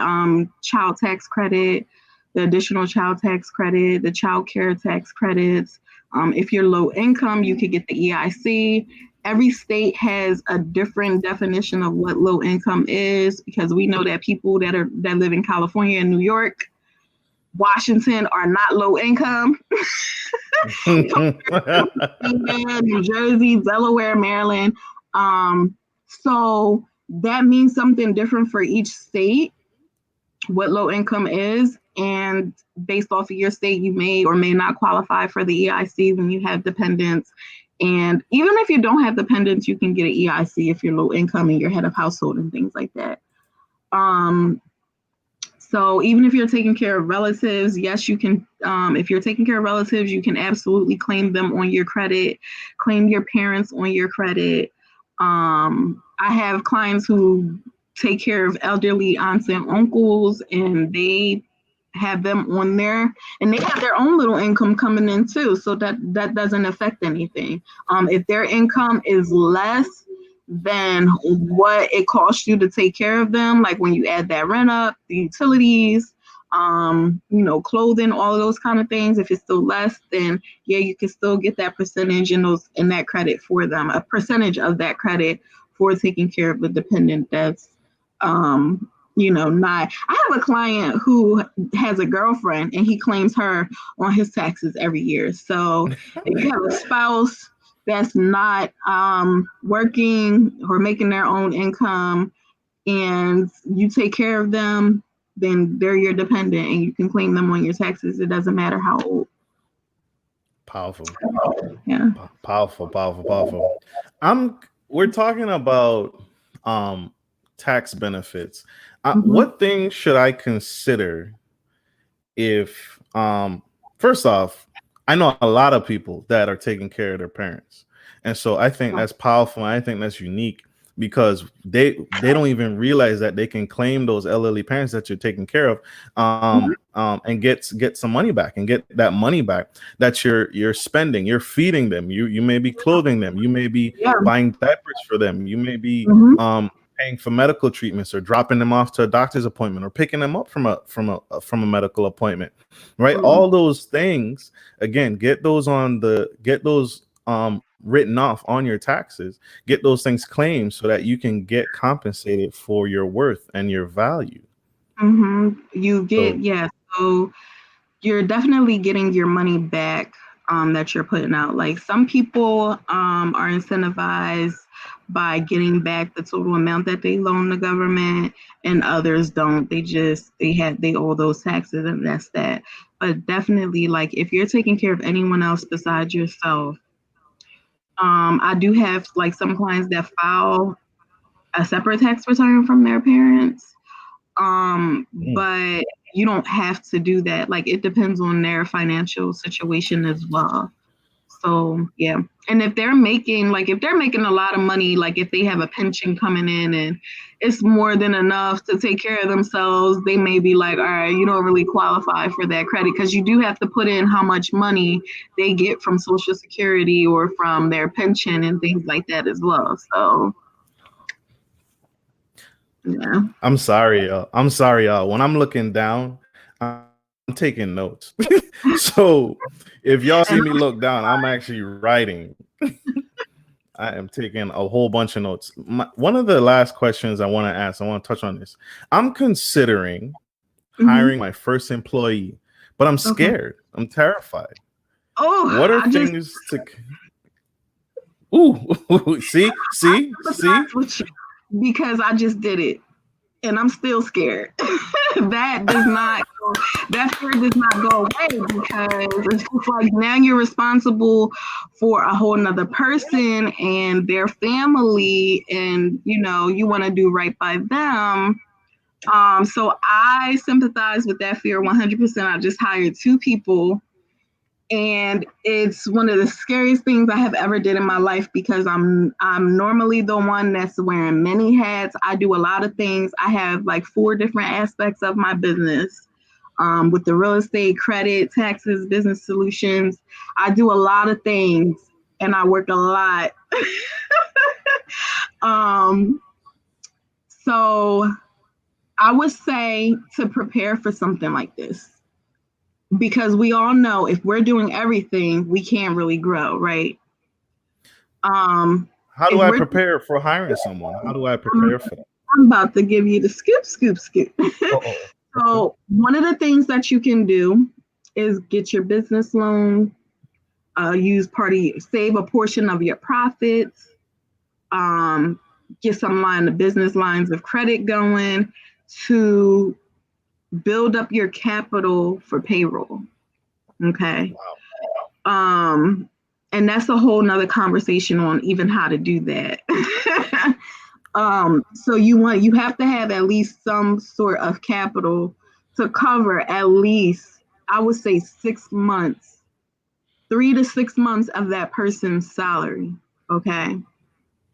child tax credit, the additional child tax credit, the child care tax credits. If you're low income, you could get the EIC. Every state has a different definition of what low income is, because we know that people that live in California and New York, Washington are not low income. New Jersey, Delaware, Maryland. So that means something different for each state, what low income is. And based off of your state, you may or may not qualify for the EIC when you have dependents. And even if you don't have dependents, you can get an EIC if you're low income and you're head of household and things like that. So even if you're taking care of relatives, yes, you can. If you're taking care of relatives, you can absolutely claim them on your credit, claim your parents on your credit. I have clients who take care of elderly aunts and uncles, and they have them on there, and they have their own little income coming in too, so that doesn't affect anything. If their income is less than what it costs you to take care of them, like when you add that rent up, the utilities, clothing, all of those kind of things, if it's still less, then yeah, you can still get that percentage in that credit for them, a percentage of that credit for taking care of the dependent that's not. I have a client who has a girlfriend and he claims her on his taxes every year. So if you have a spouse, that's not working or making their own income, and you take care of them, then they're your dependent and you can claim them on your taxes. It doesn't matter how old. Powerful. Yeah. Powerful. I'm we're talking about um tax benefits. Mm-hmm. What things should I consider if first off, I know a lot of people that are taking care of their parents. And so I think that's powerful. And I think that's unique because they don't even realize that they can claim those elderly parents that you're taking care of, and get some money back and get that money back that you're spending. You're feeding them. You may be clothing them. You may be Yeah. buying diapers for them. You may be Mm-hmm. paying for medical treatments or dropping them off to a doctor's appointment or picking them up from a medical appointment, right? Mm-hmm. All those things, again, get those written off on your taxes, get those things claimed so that you can get compensated for your worth and your value. Mm-hmm. You get, So yeah. So you're definitely getting your money back that you're putting out. Like some people are incentivized by getting back the total amount that they loan the government, and others don't. They owe those taxes, and that's that. But definitely, like if you're taking care of anyone else besides yourself, I do have like some clients that file a separate tax return from their parents. But you don't have to do that. Like it depends on their financial situation as well. So yeah. And if they're making a lot of money, like if they have a pension coming in and it's more than enough to take care of themselves, they may be like, all right, you don't really qualify for that credit because you do have to put in how much money they get from Social Security or from their pension and things like that as well. So yeah. I'm sorry, y'all. When I'm looking down, I'm taking notes. So if y'all see me And look down, I'm actually writing. I am taking a whole bunch of notes. One of the last questions I want to ask, I want to touch on this. I'm considering hiring mm-hmm. my first employee, but I'm Okay. scared. I'm terrified. Oh, What are I just things to Ooh, see? sympathize with you because I just did it and I'm still scared. that does not go, that fear does not go away because it's just like now you're responsible for a whole nother person and their family, and you want to do right by them. So I sympathize with that fear 100%. I just hired two people, and it's one of the scariest things I have ever did in my life because I'm normally the one that's wearing many hats. I do a lot of things. I have like 4 different aspects of my business, with the real estate, credit, taxes, business solutions. I do a lot of things and I work a lot. um, so I would say to prepare for something like this because we all know if we're doing everything, we can't really grow, right? Um, How do if I we're, prepare for hiring someone? How do I I'm, prepare for that? I'm about to give you the scoop. Oh, okay. So one of the things that you can do is get your business loan, save a portion of your profits, um, get some business lines of credit going to build up your capital for payroll. Okay. Wow. Um, and that's a whole nother conversation on even how to do that. So you have to have at least some sort of capital to cover at least, I would say 6 months, 3 to 6 months of that person's salary. Okay.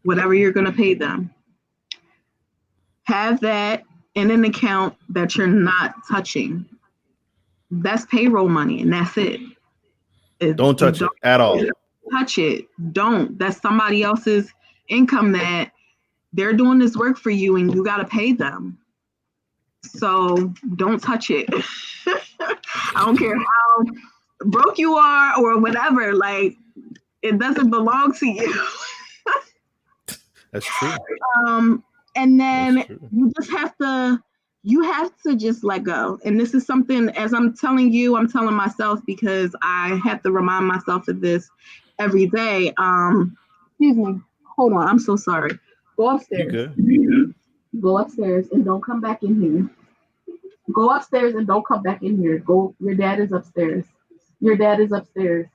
Whatever you're going to pay them. Have that in an account that you're not touching. That's payroll money and that's it. Don't touch Don't it at all. touch it. Don't. That's somebody else's income that they're doing this work for you and you got to pay them. So don't touch it. I don't care how broke you are or whatever. Like it doesn't belong to you. That's true. Um, and That's then true. you have to just let go. And this is something, as I'm telling you, I'm telling myself because I have to remind myself of this. every day. Excuse me. Hold on. I'm so sorry. Go You upstairs. good? Go upstairs and don't come back in here. Go upstairs and don't come back in here. Go. Your dad is upstairs. Your dad is upstairs.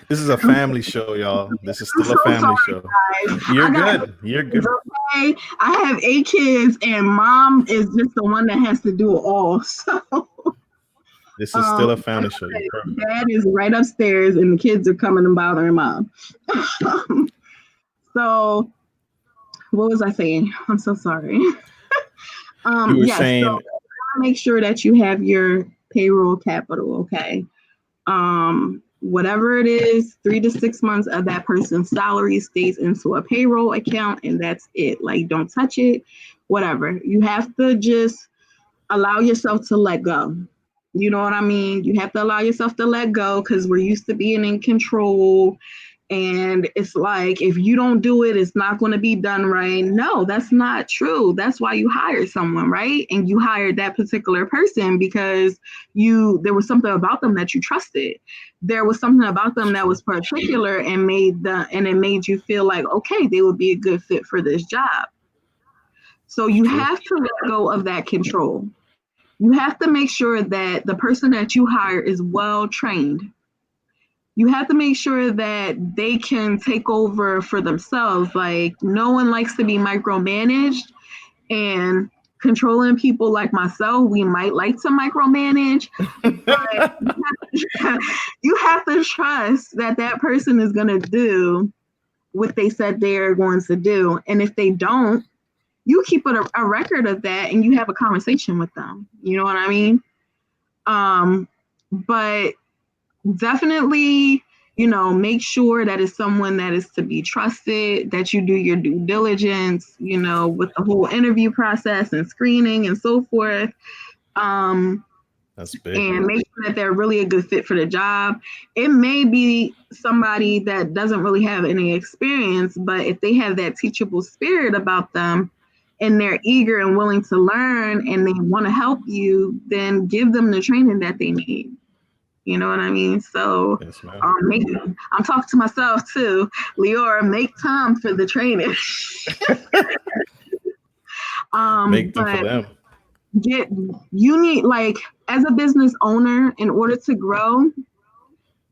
This is a family show, y'all. This is I'm still a so family sorry, show. guys. You're I got good. You're kids, good. okay? I have 8 kids, and mom is just the one that has to do it all. So, This is still a like family show. I You're said, perfect. dad is right upstairs, and the kids are coming and bothering mom. So, what was I saying? I'm so sorry. You were Yes. So, saying, make sure that you have your payroll capital. Okay. Whatever it is, 3 to 6 months of that person's salary stays into a payroll account, and that's it. Like, don't touch it, whatever. You have to just allow yourself to let go. You know what I mean? You have to allow yourself to let go because we're used to being in control. And it's like, if you don't do it, it's not going to be done right. No, that's not true. That's why you hired someone, right? And you hired that particular person because there was something about them that you trusted. There was something about it's them that true. was particular and it made you feel like, okay, they would be a good fit for this job. So It's you true. have to let go of that control. You have to make sure that the person that you hire is well trained. You have to make sure that they can take over for themselves. Like, no one likes to be micromanaged, and controlling people like myself, we might like to micromanage, but you have to trust that that person is going to do what they said they're going to do. And if they don't, you keep a record of that and you have a conversation with them. You know what I mean? But definitely, make sure that it's someone that is to be trusted, that you do your due diligence, with the whole interview process and screening and so forth. Um, That's big. and make sure that they're really a good fit for the job. It may be somebody that doesn't really have any experience, but if they have that teachable spirit about them and they're eager and willing to learn and they want to help you, then give them the training that they need. You know what I mean? So Yes, ma'am. I'm talking to myself too. Liora, make time for the training. Make them for But them. get you need, like, as a business owner, in order to grow,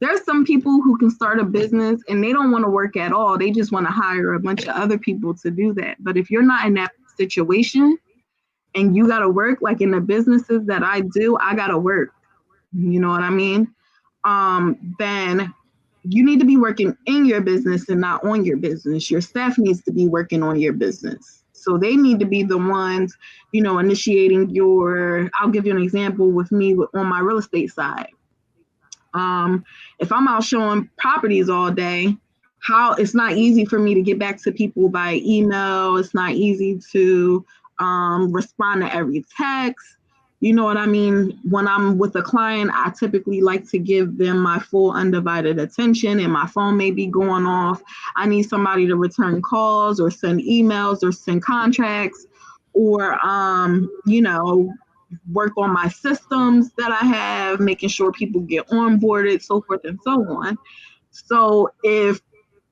there's some people who can start a business and they don't want to work at all. They just want to hire a bunch of other people to do that. But if you're not in that situation and you got to work, like in the businesses that I do, I got to work. You know what I mean? Then you need to be working in your business and not on your business. Your staff needs to be working on your business. So they need to be the ones, initiating I'll give you an example with me on my real estate side. If I'm out showing properties all day, how it's not easy for me to get back to people by email. It's not easy to respond to every text. You know what I mean? When I'm with a client, I typically like to give them my full undivided attention, and my phone may be going off. I need somebody to return calls or send emails or send contracts or, work on my systems that I have, making sure people get onboarded, so forth and so on. So if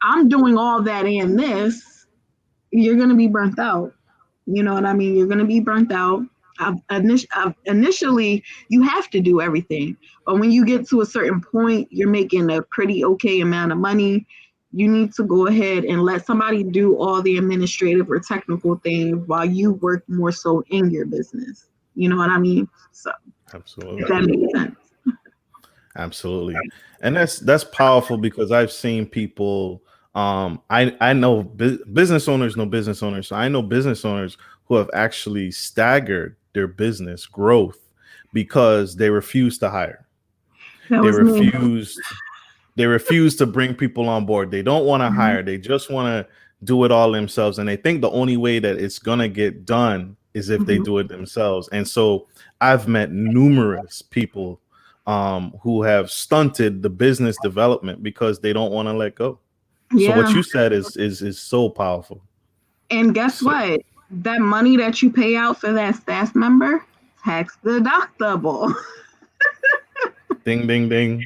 I'm doing all that and this, you're going to be burnt out. You know what I mean? You're going to be burnt out. Initially, you have to do everything. But when you get to a certain point, you're making a pretty okay amount of money. You need to go ahead and let somebody do all the administrative or technical things while you work more so in your business. You know what I mean? So, if Absolutely. that makes sense. Absolutely. And that's powerful because I've seen people I know business owners know business owners. So I know business owners who have actually staggered their business growth because they refuse to hire. That They was me. refused they refuse to bring people on board. They don't want to Mhm. hire. They just want to do it all themselves. And they think the only way that it's going to get done is if they Mhm. do it themselves. And so I've met numerous people who have stunted the business development because they don't want to let go. So what Yeah. you said is so powerful. And guess So what? That money that you pay out for that staff member, tax deductible. Ding, ding, ding.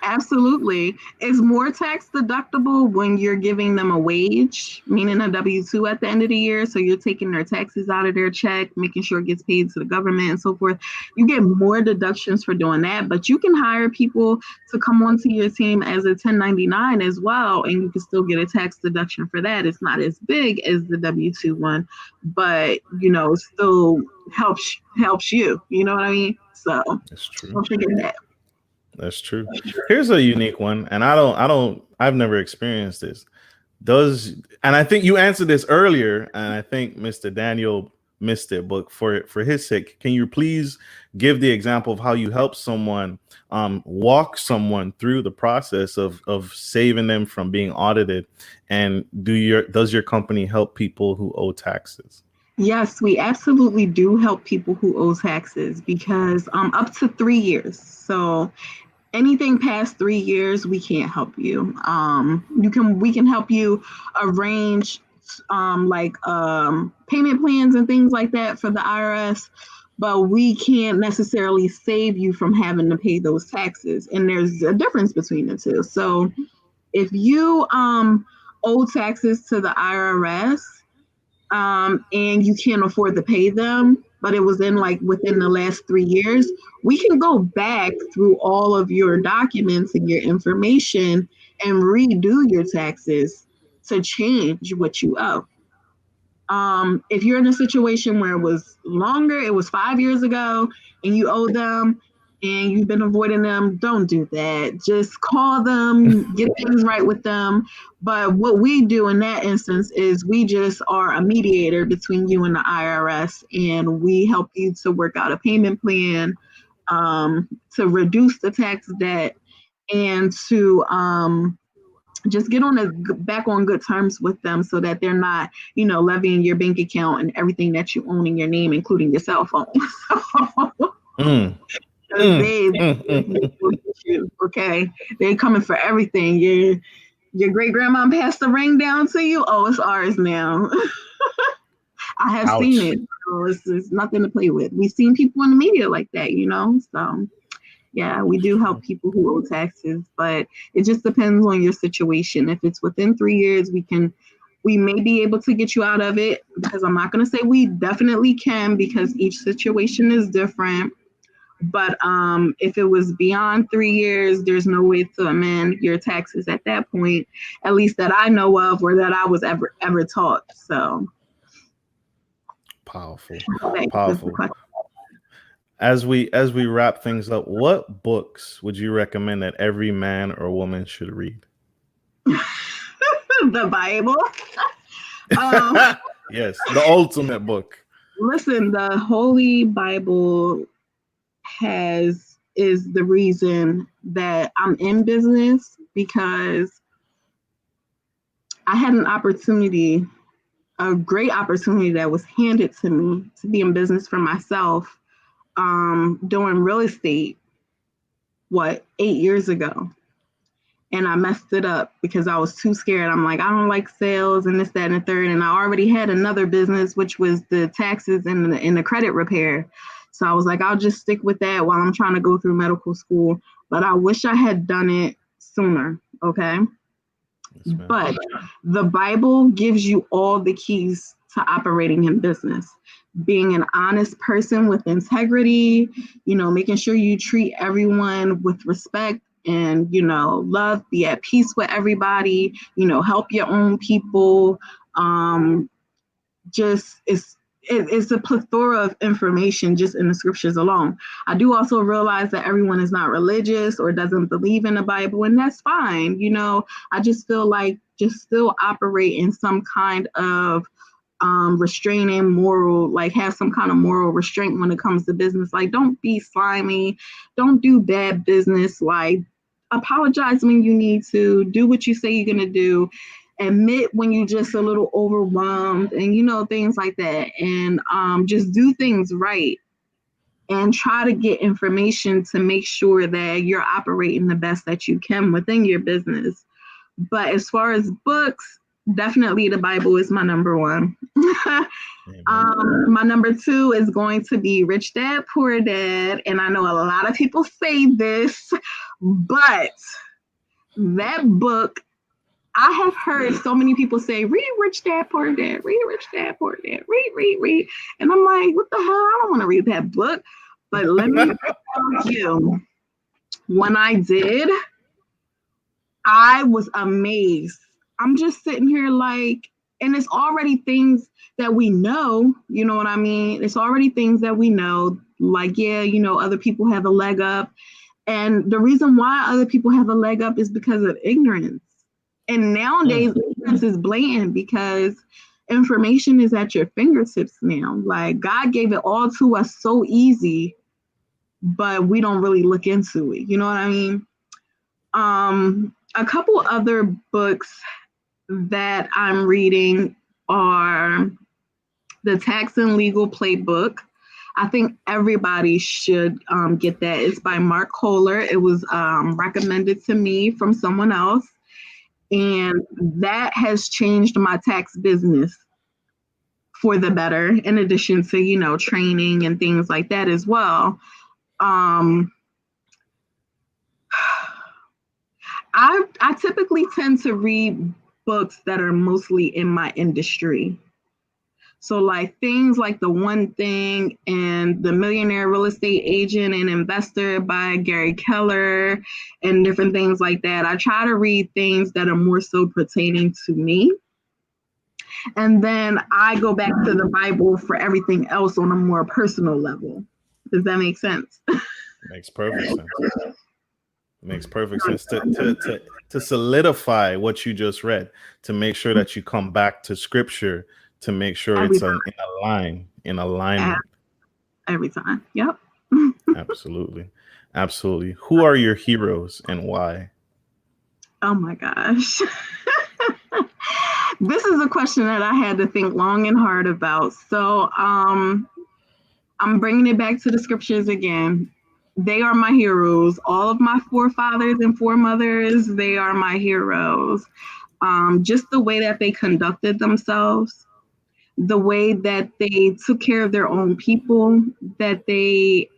Absolutely. It's more tax deductible when you're giving them a wage, meaning a W-2 at the end of the year. So you're taking their taxes out of their check, making sure it gets paid to the government and so forth. You get more deductions for doing that, but you can hire people to come onto your team as a 1099 as well, and you can still get a tax deduction for that. It's not as big as the W-2 one, but it still helps you. You know what I mean? So That's true. don't forget that. That's true. Here's a unique one, and I've never experienced this. And I think you answered this earlier, and I think Mr. Daniel missed it, but for his sake, can you please give the example of how you help someone walk someone through the process of saving them from being audited? And does your company help people who owe taxes? Yes, we absolutely do help people who owe taxes because up to 3 years. So anything past 3 years, we can't help you. We can help you arrange payment plans and things like that for the IRS, but we can't necessarily save you from having to pay those taxes. And there's a difference between the two. So if you owe taxes to the IRS, and you can't afford to pay them, but it was within the last 3 years, we can go back through all of your documents and your information and redo your taxes to change what you owe. If you're in a situation where it was longer, it was 5 years ago, and you owe them and you've been avoiding them, don't do that. Just call them, get things right with them. But what we do in that instance is we just are a mediator between you and the IRS, and we help you to work out a payment plan to reduce the tax debt and to just get back on good terms with them so that they're not, levying your bank account and everything that you own in your name, including your cell phone. Okay, they're coming for everything. Your great grandma passed the ring down to you. Oh, it's ours now. I have seen it. So it's nothing to play with. We've seen people in the media like that, So yeah, we do help people who owe taxes, but it just depends on your situation. If it's within 3 years, we may be able to get you out of it, because I'm not going to say we definitely can, because each situation is different. But if it was beyond 3 years, there's no way to amend your taxes at that point, at least that I know of or that I was ever taught. So powerful. As we wrap things up, what books would you recommend that every man or woman should read? The Bible. Yes, the ultimate book. Listen, the Holy Bible is the reason that I'm in business, because I had a great opportunity that was handed to me to be in business for myself, doing real estate, 8 years ago. And I messed it up because I was too scared. I'm like, I don't like sales and this, that, and the third. And I already had another business, which was the taxes and the credit repair. So I was like, I'll just stick with that while I'm trying to go through medical school. But I wish I had done it sooner. Okay. Yes, but the Bible gives you all the keys to operating in business. Being an honest person with integrity, making sure you treat everyone with respect and, love, be at peace with everybody, help your own people. It's a plethora of information just in the scriptures alone. I do also realize that everyone is not religious or doesn't believe in the Bible, and that's fine. I just feel like just still operate in some kind of restraining moral, have some kind of moral restraint when it comes to business. Don't be slimy, don't do bad business, apologize when you need to, do what you say you're going to do, admit when you're just a little overwhelmed, and things like that, and just do things right and try to get information to make sure that you're operating the best that you can within your business. But as far as books, Definitely the Bible is my number one. Amen. My number two is going to be Rich Dad Poor Dad. And I know a lot of people say this, but that book, I have heard so many people say, read Rich Dad Poor Dad, read Rich Dad Poor Dad, read. And I'm like, what the hell? I don't want to read that book. But let me tell you, when I did, I was amazed. I'm just sitting here like, and it's already things that we know, you know what I mean? It's already things that we know, like, yeah, other people have a leg up. And the reason why other people have a leg up is because of ignorance. And nowadays, ignorance is blatant because information is at your fingertips now. Like, God gave it all to us so easy, but we don't really look into it. You know what I mean? A couple other books that I'm reading are the Tax and Legal Playbook. I think everybody should get that. It's by Mark Kohler. It was recommended to me from someone else. And that has changed my tax business for the better, in addition to, training and things like that as well. I typically tend to read books that are mostly in my industry. So like things like The One Thing and The Millionaire Real Estate Agent and Investor by Gary Keller and different things like that. I try to read things that are more so pertaining to me. And then I go back to the Bible for everything else on a more personal level. Does that make sense? Makes perfect sense. Makes perfect sense to solidify what you just read, to make sure that you come back to scripture, to make sure it's in alignment. Every time. Yep. Absolutely. Absolutely. Who are your heroes and why? Oh my gosh. This is a question that I had to think long and hard about. So I'm bringing it back to the scriptures again. They are my heroes. All of my forefathers and foremothers, they are my heroes. Just the way that they conducted themselves, the way that they took care of their own people, that they,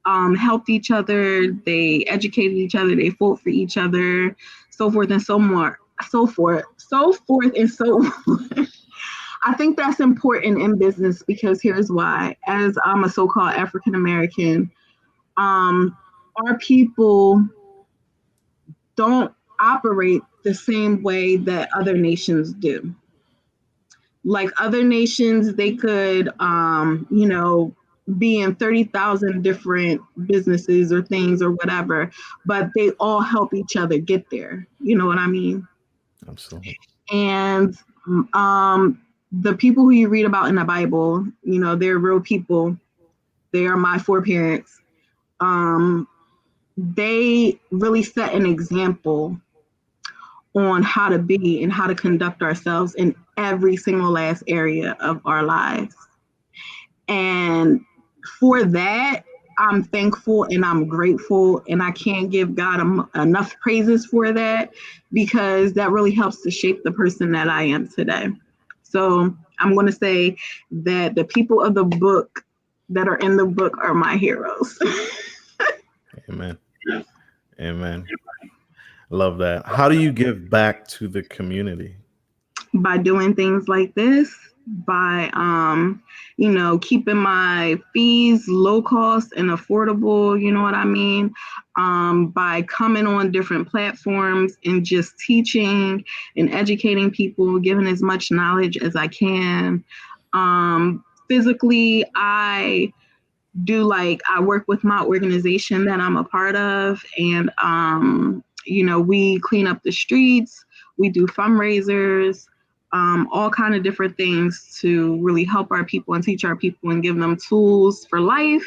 helped each other, they educated each other, they fought for each other, so forth and so more, so forth and so on. I think that's important in business because here's why. As I'm a so-called African American, our people don't operate the same way that other nations do. Like other nations, they could, be in 30,000 different businesses or things or whatever, but they all help each other get there. You know what I mean? Absolutely. And the people who you read about in the Bible, they're real people. They are my foreparents. They really set an example on how to be and how to conduct ourselves in every single last area of our lives. And for that, I'm thankful and I'm grateful, and I can't give God enough praises for that because that really helps to shape the person that I am today. So I'm going to say that the people of the book that are in the book are my heroes. Amen. Amen. Love that. How do you give back to the community? By doing things like this, by keeping my fees low cost and affordable, you know what I mean? By coming on different platforms and just teaching and educating people, giving as much knowledge as I can. Physically, I work with my organization that I'm a part of, and we clean up the streets, we do fundraisers, all kind of different things to really help our people and teach our people and give them tools for life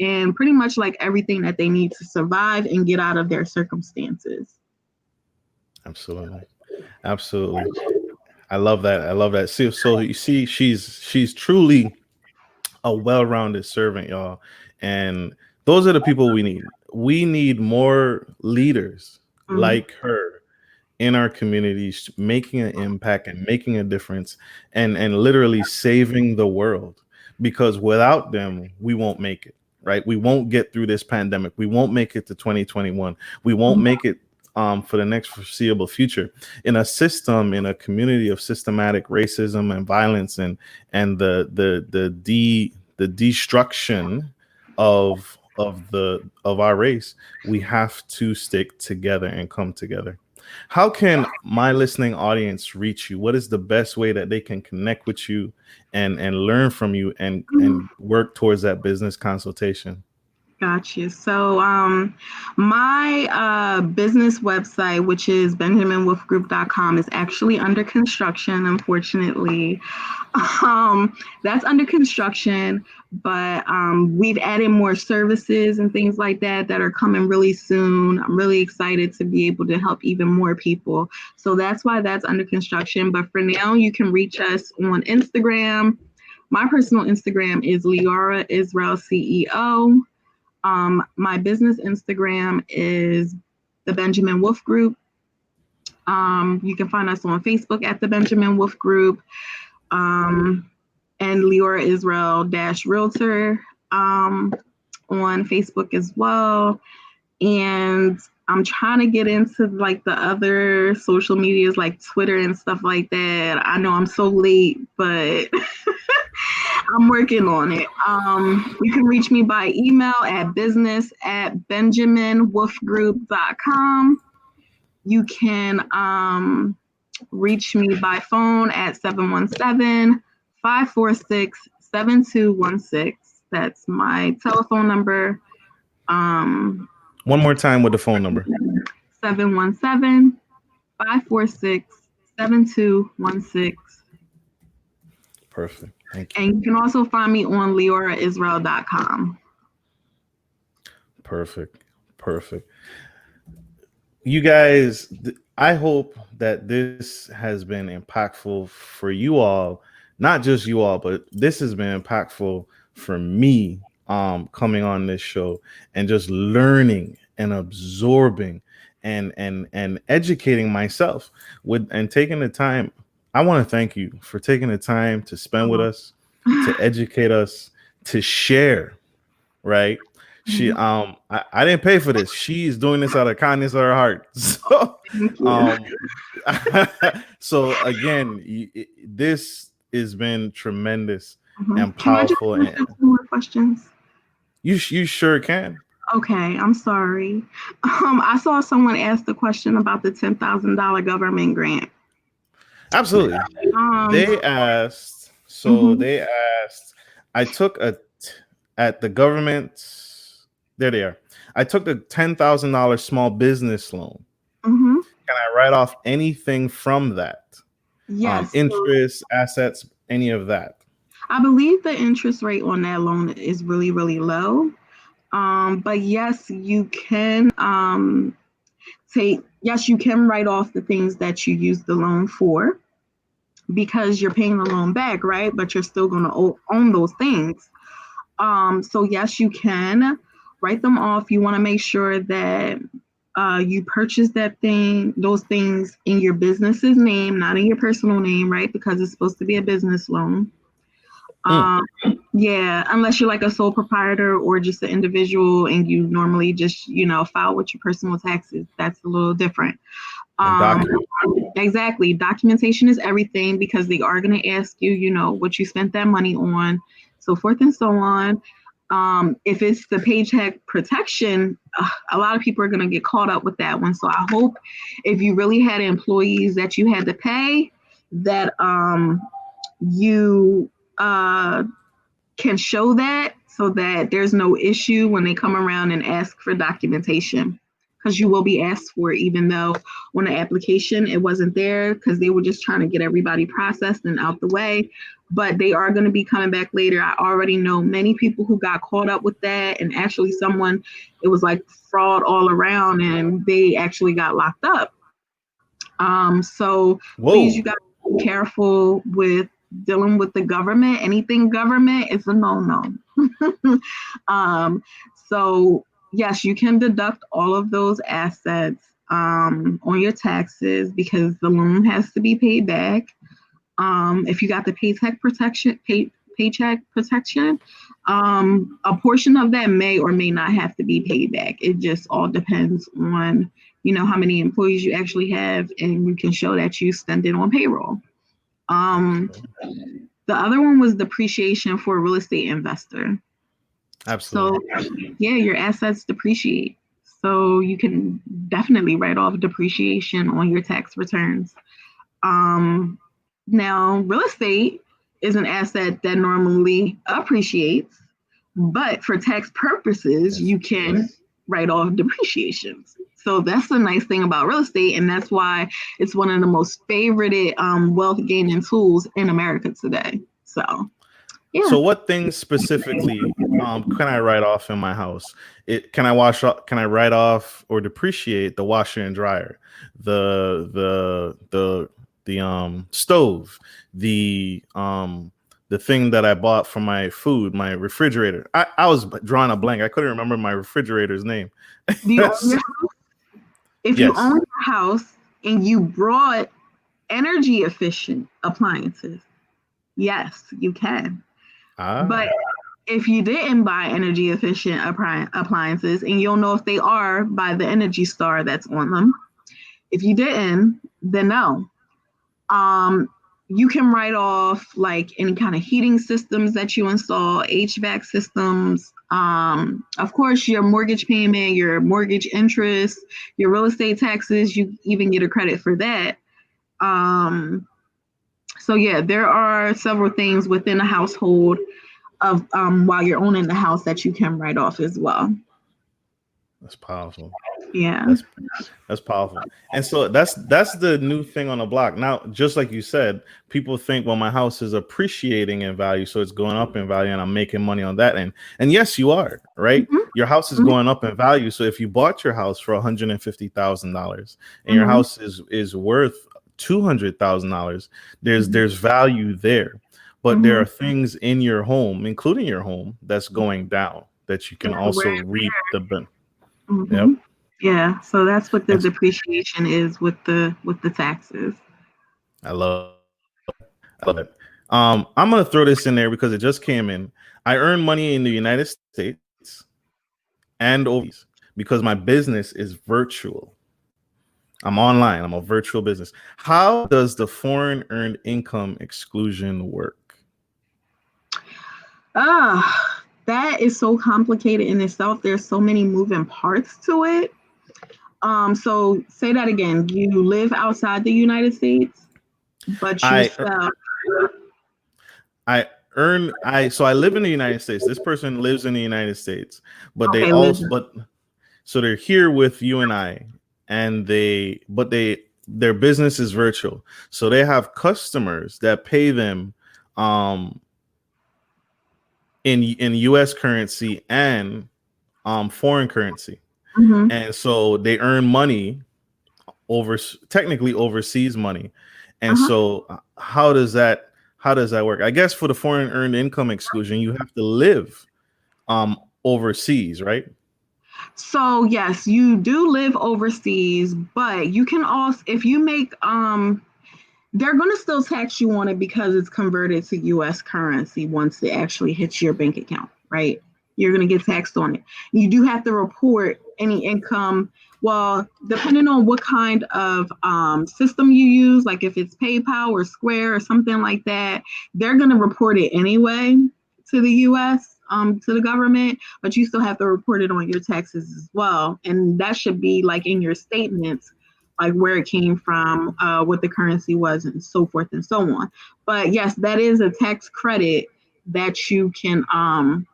and pretty much like everything that they need to survive and get out of their circumstances. Absolutely. Absolutely. I love that. I love that. So you see, she's truly a well-rounded servant, y'all. And those are the people we need. We need more leaders like her in our communities, making an impact and making a difference, and literally saving the world. Because without them, we won't make it. Right? We won't get through this pandemic. We won't make it to 2021. We won't make it for the next foreseeable future in a system, in a community of systematic racism and violence, and the destruction of our race. We have to stick together and come together. How can my listening audience reach you? What is the best way that they can connect with you and learn from you and work towards that business consultation? Gotcha. So, my business website, which is benjaminwolfgroup.com, is actually under construction, unfortunately. That's under construction, but we've added more services and things like that are coming really soon. I'm really excited to be able to help even more people. So that's why that's under construction. But for now, you can reach us on Instagram. My personal Instagram is Liora Israel CEO. My business Instagram is the Benjamin Wolf Group. You can find us on Facebook at the Benjamin Wolf Group, and Liora Israel Realtor on Facebook as well. And I'm trying to get into like the other social medias like Twitter and stuff like that. I know I'm so late, but I'm working on it. You can reach me by email at business@benjaminwolfgroup.com. You can reach me by phone at 717-546-7216. That's my telephone number. One more time with the phone number. 717-546-7216. Perfect. Thank you. And you can also find me on LioraIsrael.com. Perfect. You guys, I hope that this has been impactful for you all, not just you all, but this has been impactful for me coming on this show and just learning and absorbing and educating myself with and taking the time. I want to thank you for taking the time to spend with us, to educate us, to share, right? She I didn't pay for this. She's doing this out of kindness of her heart. So again, this has been tremendous and powerful. Can I just ask some more questions? You sure can. Okay, I'm sorry. I saw someone ask the question about the $10,000 government grant. Absolutely. They asked. I took at the government. There they are. I took the $10,000 small business loan. Can I write off anything from that? Yes. Interest, assets, any of that? I believe the interest rate on that loan is really, really low. But yes, you can you can write off the things that you use the loan for because you're paying the loan back, right? But you're still going to own those things. So yes, you can write them off. You want to make sure that you purchase those things in your business's name, not in your personal name, right? Because it's supposed to be a business loan. Yeah, unless you're like a sole proprietor or just an individual and you normally just, file with your personal taxes. That's a little different. Exactly. Documentation is everything because they are going to ask you, what you spent that money on, so forth and so on. If it's the paycheck protection, a lot of people are going to get caught up with that one. So I hope if you really had employees that you had to pay, that you can show that so that there's no issue when they come around and ask for documentation, because you will be asked for it, even though on the application it wasn't there because they were just trying to get everybody processed and out the way. But they are going to be coming back later. I already know many people who got caught up with that, and actually it was like fraud all around and they actually got locked up. So please, you got to be careful with dealing with the government. Anything government is a no-no. So yes, you can deduct all of those assets on your taxes because the loan has to be paid back. If you got the paycheck protection, a portion of that may or may not have to be paid back. It just all depends on, how many employees you actually have, and you can show that you spend it on payroll. The other one was depreciation for a real estate investor. Absolutely. So, yeah, your assets depreciate. So you can definitely write off depreciation on your tax returns. Now, real estate is an asset that normally appreciates, but for tax purposes, you can write off depreciations. So that's the nice thing about real estate, and that's why it's one of the most favorited wealth gaining tools in America today. So, yeah. So what things specifically can I write off in my house? Can I write off or depreciate the washer and dryer, the stove, the thing that I bought for my food, my refrigerator. I was drawing a blank. I couldn't remember my refrigerator's name. Do you own your house? If you own your house and you brought energy efficient appliances, yes, you can. But if you didn't buy energy efficient appliances, and you'll know if they are by the Energy Star that's on them. If you didn't, then no. You can write off like any kind of heating systems that you install, HVAC systems, of course, your mortgage payment, your mortgage interest, your real estate taxes, you even get a credit for that. So yeah, there are several things within a household of while you're owning the house that you can write off as well. That's powerful. Yeah. That's powerful. And so that's the new thing on the block. Now, just like you said, people think, well, my house is appreciating in value, so it's going up in value and I'm making money on that end. And yes, you are, right? Mm-hmm. Your house is going up in value. So if you bought your house for $150,000 and your house is worth $200,000, there's value there. But there are things in your home, including your home, that's going down that you can also reap the benefit. Yep. Yeah, so that's what the depreciation is with the taxes. I love it. I'm gonna throw this in there because it just came in. I earn money in the United States and overseas because my business is virtual. I'm online. I'm a virtual business. How does the foreign earned income exclusion work? That is so complicated in itself. There's so many moving parts to it. So say that again. You live outside the United States, but you sell. So I live in the United States. This person lives in the United States, but so they're here with you and I, and their business is virtual. So they have customers that pay them in US currency and foreign currency. And so they earn money technically overseas money. And so how does that work? I guess for the foreign earned income exclusion, you have to live overseas, right? So yes, you do live overseas, but you can also, if you make they're going to still tax you on it because it's converted to US currency once it actually hits your bank account, right? You're going to get taxed on it. You do have to report any income. Well, depending on what kind of system you use, like if it's PayPal or Square or something like that, they're going to report it anyway to the US, to the government, but you still have to report it on your taxes as well. And that should be like in your statements, like where it came from, what the currency was, and so forth and so on. But yes, that is a tax credit that you can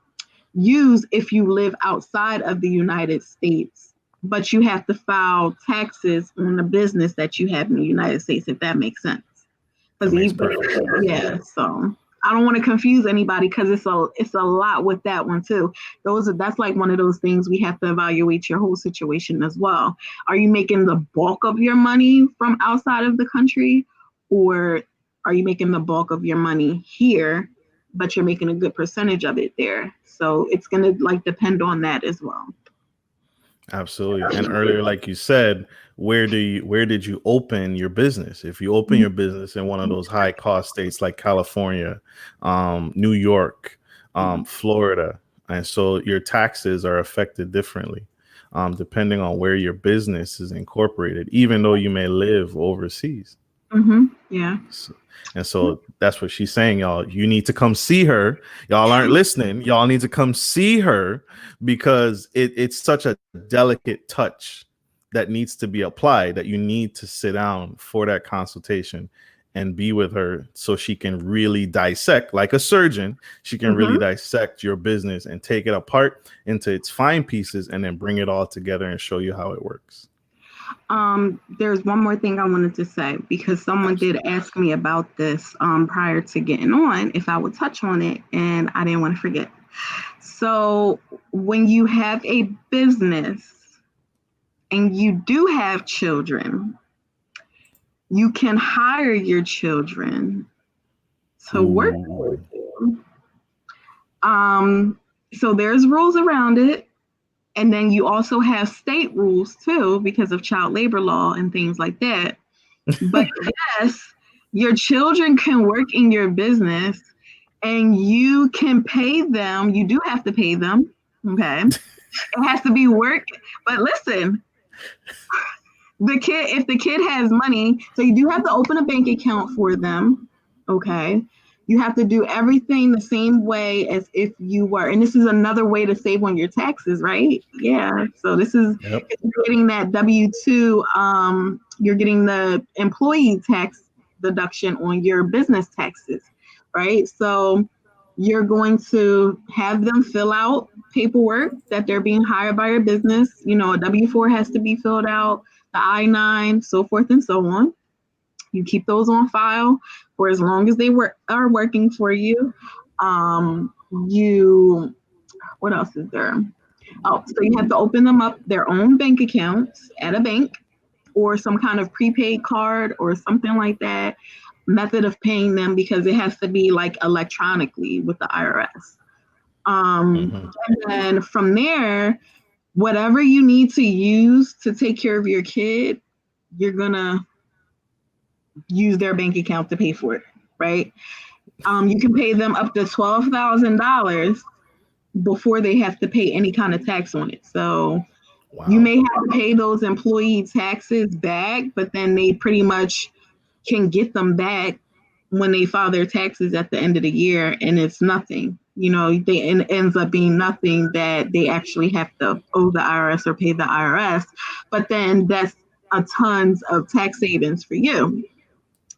use if you live outside of the United States, but you have to file taxes on the business that you have in the United States, if that makes sense. Yeah, so I don't want to confuse anybody because it's a lot with that one too. That's like one of those things we have to evaluate your whole situation as well. Are you making the bulk of your money from outside of the country, or are you making the bulk of your money here, but you're making a good percentage of it there? So it's gonna like depend on that as well. Absolutely. And earlier, like you said, where did you open your business? If you open your business in one of those high cost states like California, New York, Florida, and so your taxes are affected differently, depending on where your business is incorporated, even though you may live overseas. Yeah. So, and so that's what she's saying, y'all. You need to come see her. Y'all aren't listening. Y'all need to come see her because it's such a delicate touch that needs to be applied that you need to sit down for that consultation and be with her so she can really dissect, like a surgeon, she can really dissect your business and take it apart into its fine pieces and then bring it all together and show you how it works. There's one more thing I wanted to say because someone did ask me about this prior to getting on if I would touch on it, and I didn't want to forget. So when you have a business and you do have children, you can hire your children to work for you. So there's rules around it. And then you also have state rules too, because of child labor law and things like that. But yes, your children can work in your business and you can pay them. You do have to pay them. Okay. It has to be work. But listen, if the kid has money, so you do have to open a bank account for them. Okay. You have to do everything the same way as if you were. And this is another way to save on your taxes, right? Yeah. So this is if you're getting that W-2, you're getting the employee tax deduction on your business taxes, right? So you're going to have them fill out paperwork that they're being hired by your business. You know, a W-4 has to be filled out, the I-9, so forth and so on. You keep those on file for as long as they are working for you. What else is there? Oh, so you have to open them up their own bank accounts at a bank or some kind of prepaid card or something like that method of paying them because it has to be like electronically with the IRS. And then from there, whatever you need to use to take care of your kid, you're gonna use their bank account to pay for it, right? You can pay them up to $12,000 before they have to pay any kind of tax on it. So you may have to pay those employee taxes back, but then they pretty much can get them back when they file their taxes at the end of the year, and it's nothing. You know, it ends up being nothing that they actually have to owe the IRS or pay the IRS. But then that's a tons of tax savings for you.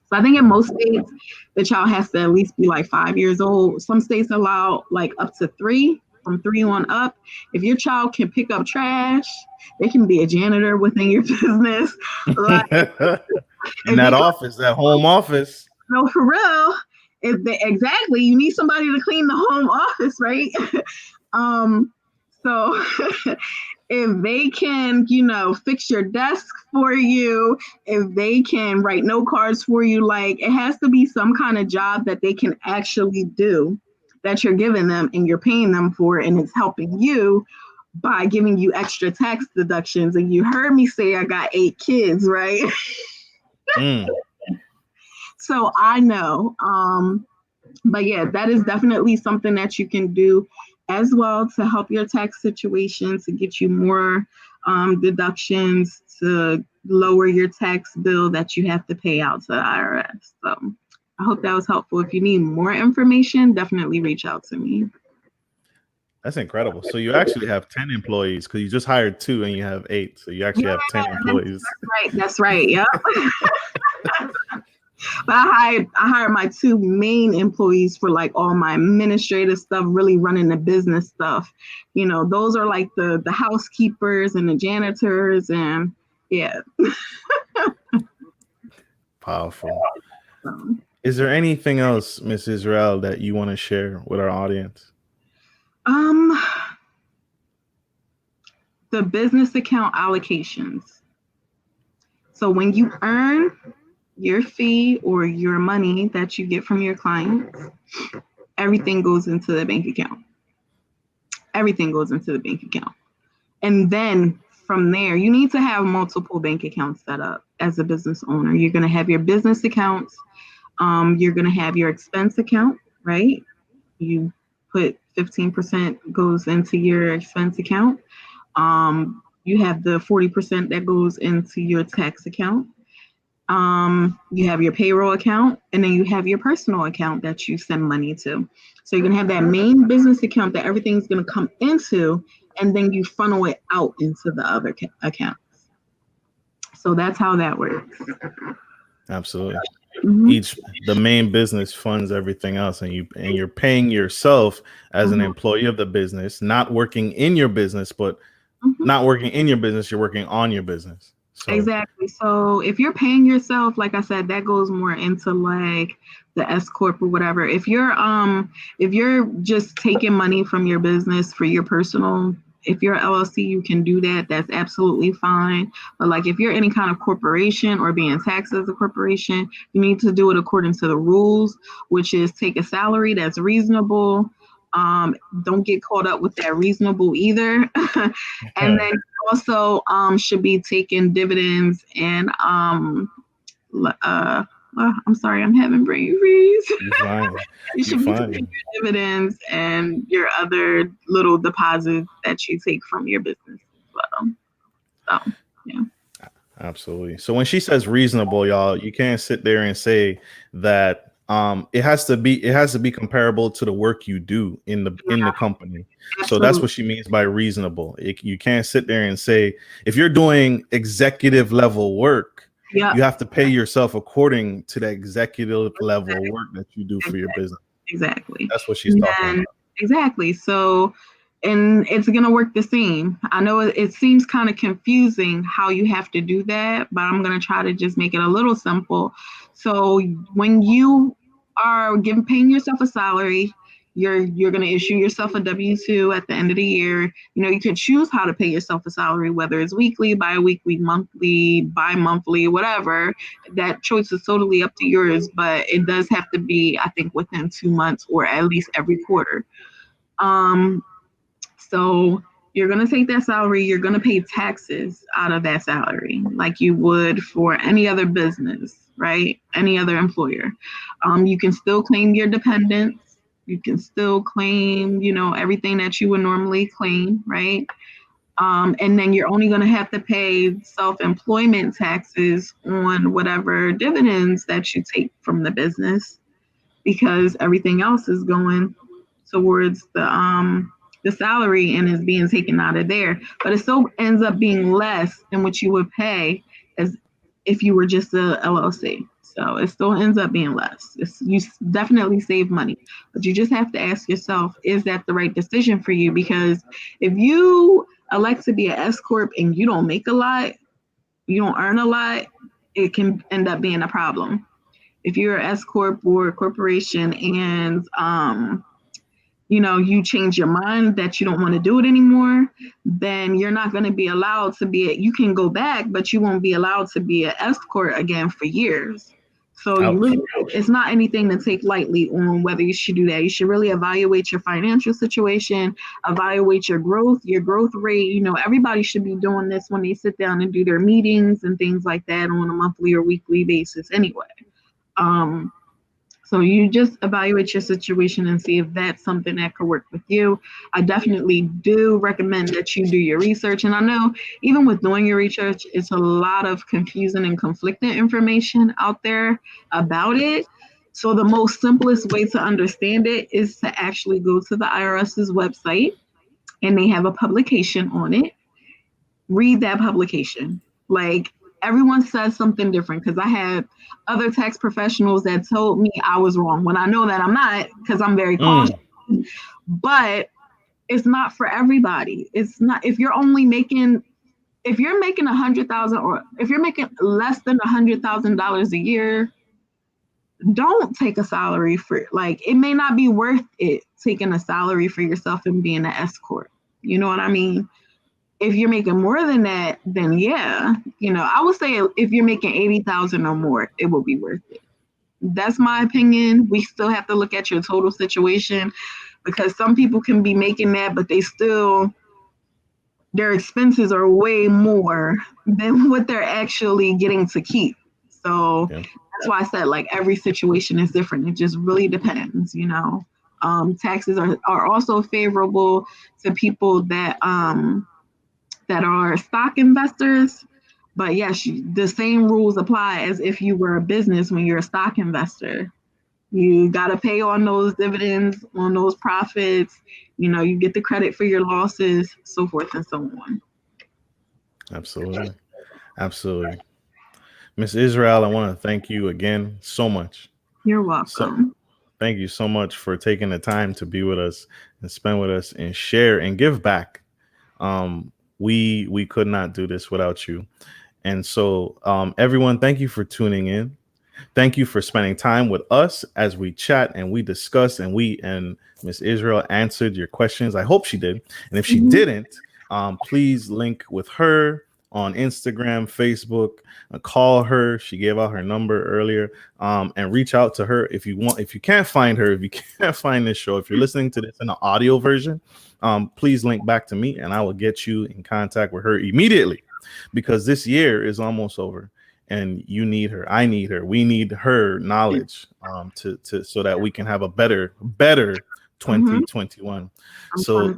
So I think in most states, the child has to at least be like 5 years old. Some states allow like up to 3, from 3 on up. If your child can pick up trash, they can be a janitor within your business. Like, in that office, that home office. No, for real. Exactly, you need somebody to clean the home office, right? So if they can, fix your desk for you, if they can write note cards for you, like it has to be some kind of job that they can actually do that you're giving them and you're paying them for, and it's helping you by giving you extra tax deductions. And you heard me say I got 8 kids, right? So I know. But yeah, that is definitely something that you can do as well to help your tax situation, to get you more deductions, to lower your tax bill that you have to pay out to the IRS. So I hope that was helpful. If you need more information, definitely reach out to me. That's incredible. So you actually have 10 employees because you just hired 2 and you have 8. So you actually have 10 employees. That's right. Yep. But I hired my 2 main employees for like all my administrative stuff, really running the business stuff. Those are like the housekeepers and the janitors, and yeah. Powerful. Is there anything else, Miss Israel, that you want to share with our audience? The business account allocations. So when you earn your fee or your money that you get from your clients, everything goes into the bank account. Everything goes into the bank account. And then from there, you need to have multiple bank accounts set up as a business owner. You're going to have your business accounts. You're going to have your expense account, right? You put 15% goes into your expense account. You have the 40% that goes into your tax account. You have your payroll account, and then you have your personal account that you send money to. So you're going to have that main business account that everything's going to come into, and then you funnel it out into the other accounts. So that's how that works. Absolutely. Mm-hmm. The main business funds everything else, and you're paying yourself as an employee of the business, not working in your business, but not working in your business, you're working on your business. So exactly. So if you're paying yourself, like I said, that goes more into like the S corp or whatever. If you're just taking money from your business for your personal, if you're an LLC, you can do that. That's absolutely fine. But like if you're any kind of corporation or being taxed as a corporation, you need to do it according to the rules, which is take a salary that's reasonable. Don't get caught up with that reasonable either. And then also should be taking dividends and I'm sorry, I'm having brain freeze. you're fine. You should be taking your dividends and your other little deposits that you take from your business as well. So yeah. Absolutely. So when she says reasonable, y'all, you can't sit there and say that it has to be comparable to the work you do in the company. Absolutely. So that's what she means by reasonable. You can't sit there and say if you're doing executive level work, you have to pay yourself according to the executive level work that you do for your business. Exactly. That's what she's talking about. Exactly. So, and it's going to work the same. I know it seems kind of confusing how you have to do that, but I'm going to try to just make it a little simple. So when you are paying yourself a salary, you're going to issue yourself a W-2 at the end of the year. You know, you can choose how to pay yourself a salary, whether it's weekly, bi-weekly, monthly, bi-monthly, whatever. That choice is totally up to yours, but it does have to be, I think, within 2 months or at least every quarter. So you're going to take that salary, you're going to pay taxes out of that salary like you would for any other business, right? Any other employer. You can still claim your dependents. You can still claim, everything that you would normally claim, right? And then you're only going to have to pay self-employment taxes on whatever dividends that you take from the business, because everything else is going towards the salary and is being taken out of there. But it still ends up being less than what you would pay as if you were just a LLC. So it still ends up being less. You definitely save money, but you just have to ask yourself, is that the right decision for you? Because if you elect to be an S corp and you don't make a lot, you don't earn a lot, it can end up being a problem. If you're an S corp or a corporation and you change your mind that you don't want to do it anymore, then you're not going to be allowed to you can go back, but you won't be allowed to be an S corp again for years. So it's not anything to take lightly on whether you should do that. You should really evaluate your financial situation, evaluate your growth rate. Everybody should be doing this when they sit down and do their meetings and things like that on a monthly or weekly basis anyway. So you just evaluate your situation and see if that's something that could work with you. I definitely do recommend that you do your research. And I know even with doing your research, it's a lot of confusing and conflicting information out there about it. So the most simplest way to understand it is to actually go to the IRS's website, and they have a publication on it. Read that publication. Like, everyone says something different, because I had other tax professionals that told me I was wrong when I know that I'm not, because I'm very cautious. But it's not for everybody. It's not. If you're making $100,000, or if you're making less than $100,000 a year, don't take a salary for, like, it may not be worth it taking a salary for yourself and being an S corp. You know what I mean? If you're making more than that, then yeah, I would say if you're making 80,000 or more, it will be worth it. That's my opinion. We still have to look at your total situation, because some people can be making that, but they still their expenses are way more than what they're actually getting to keep. So Yeah. that's why I said like every situation is different. It just really depends, you know. Taxes are also favorable to people that are stock investors. But yes, the same rules apply as if you were a business when you're a stock investor. You got to pay on those dividends, on those profits. You know, you get the credit for your losses, so forth and so on. Absolutely. Absolutely. Miss Israel, I want to thank you again so much. You're So welcome. thank you so much for taking the time to be with us and spend with us and share and give back. We could not do this without you. And so everyone, thank you for tuning in. Thank you for spending time with us as we chat and we discuss and Miss Israel answered your questions. I hope she did. And if she Mhm. didn't, please link with her on Instagram, Facebook, call her. She gave out her number earlier, and reach out to her if you want. If you can't find her, if you can't find this show, if you're listening to this in the audio version, please link back to me and I will get you in contact with her immediately because this year is almost over and you need her. I need her. We need her knowledge to so that we can have a better Mhm. 2021. I'm trying So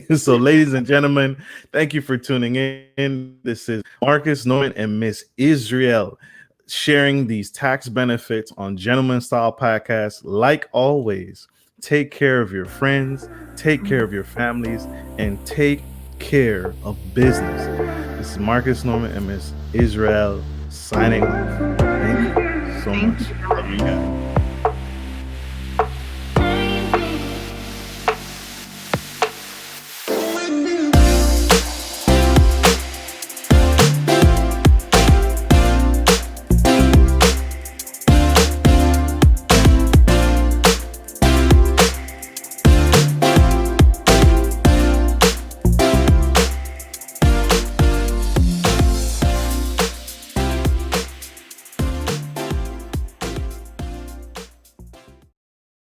to. so ladies and gentlemen, thank you for tuning in. This is Marcus Norman and Miss Israel sharing these tax benefits on Gentleman Style Podcast. Like always, take care of your friends, take care of your families, and take care of business. This is Marcus Norman and Miss Israel signing off. Thank you so Thank much. you. Love you guys.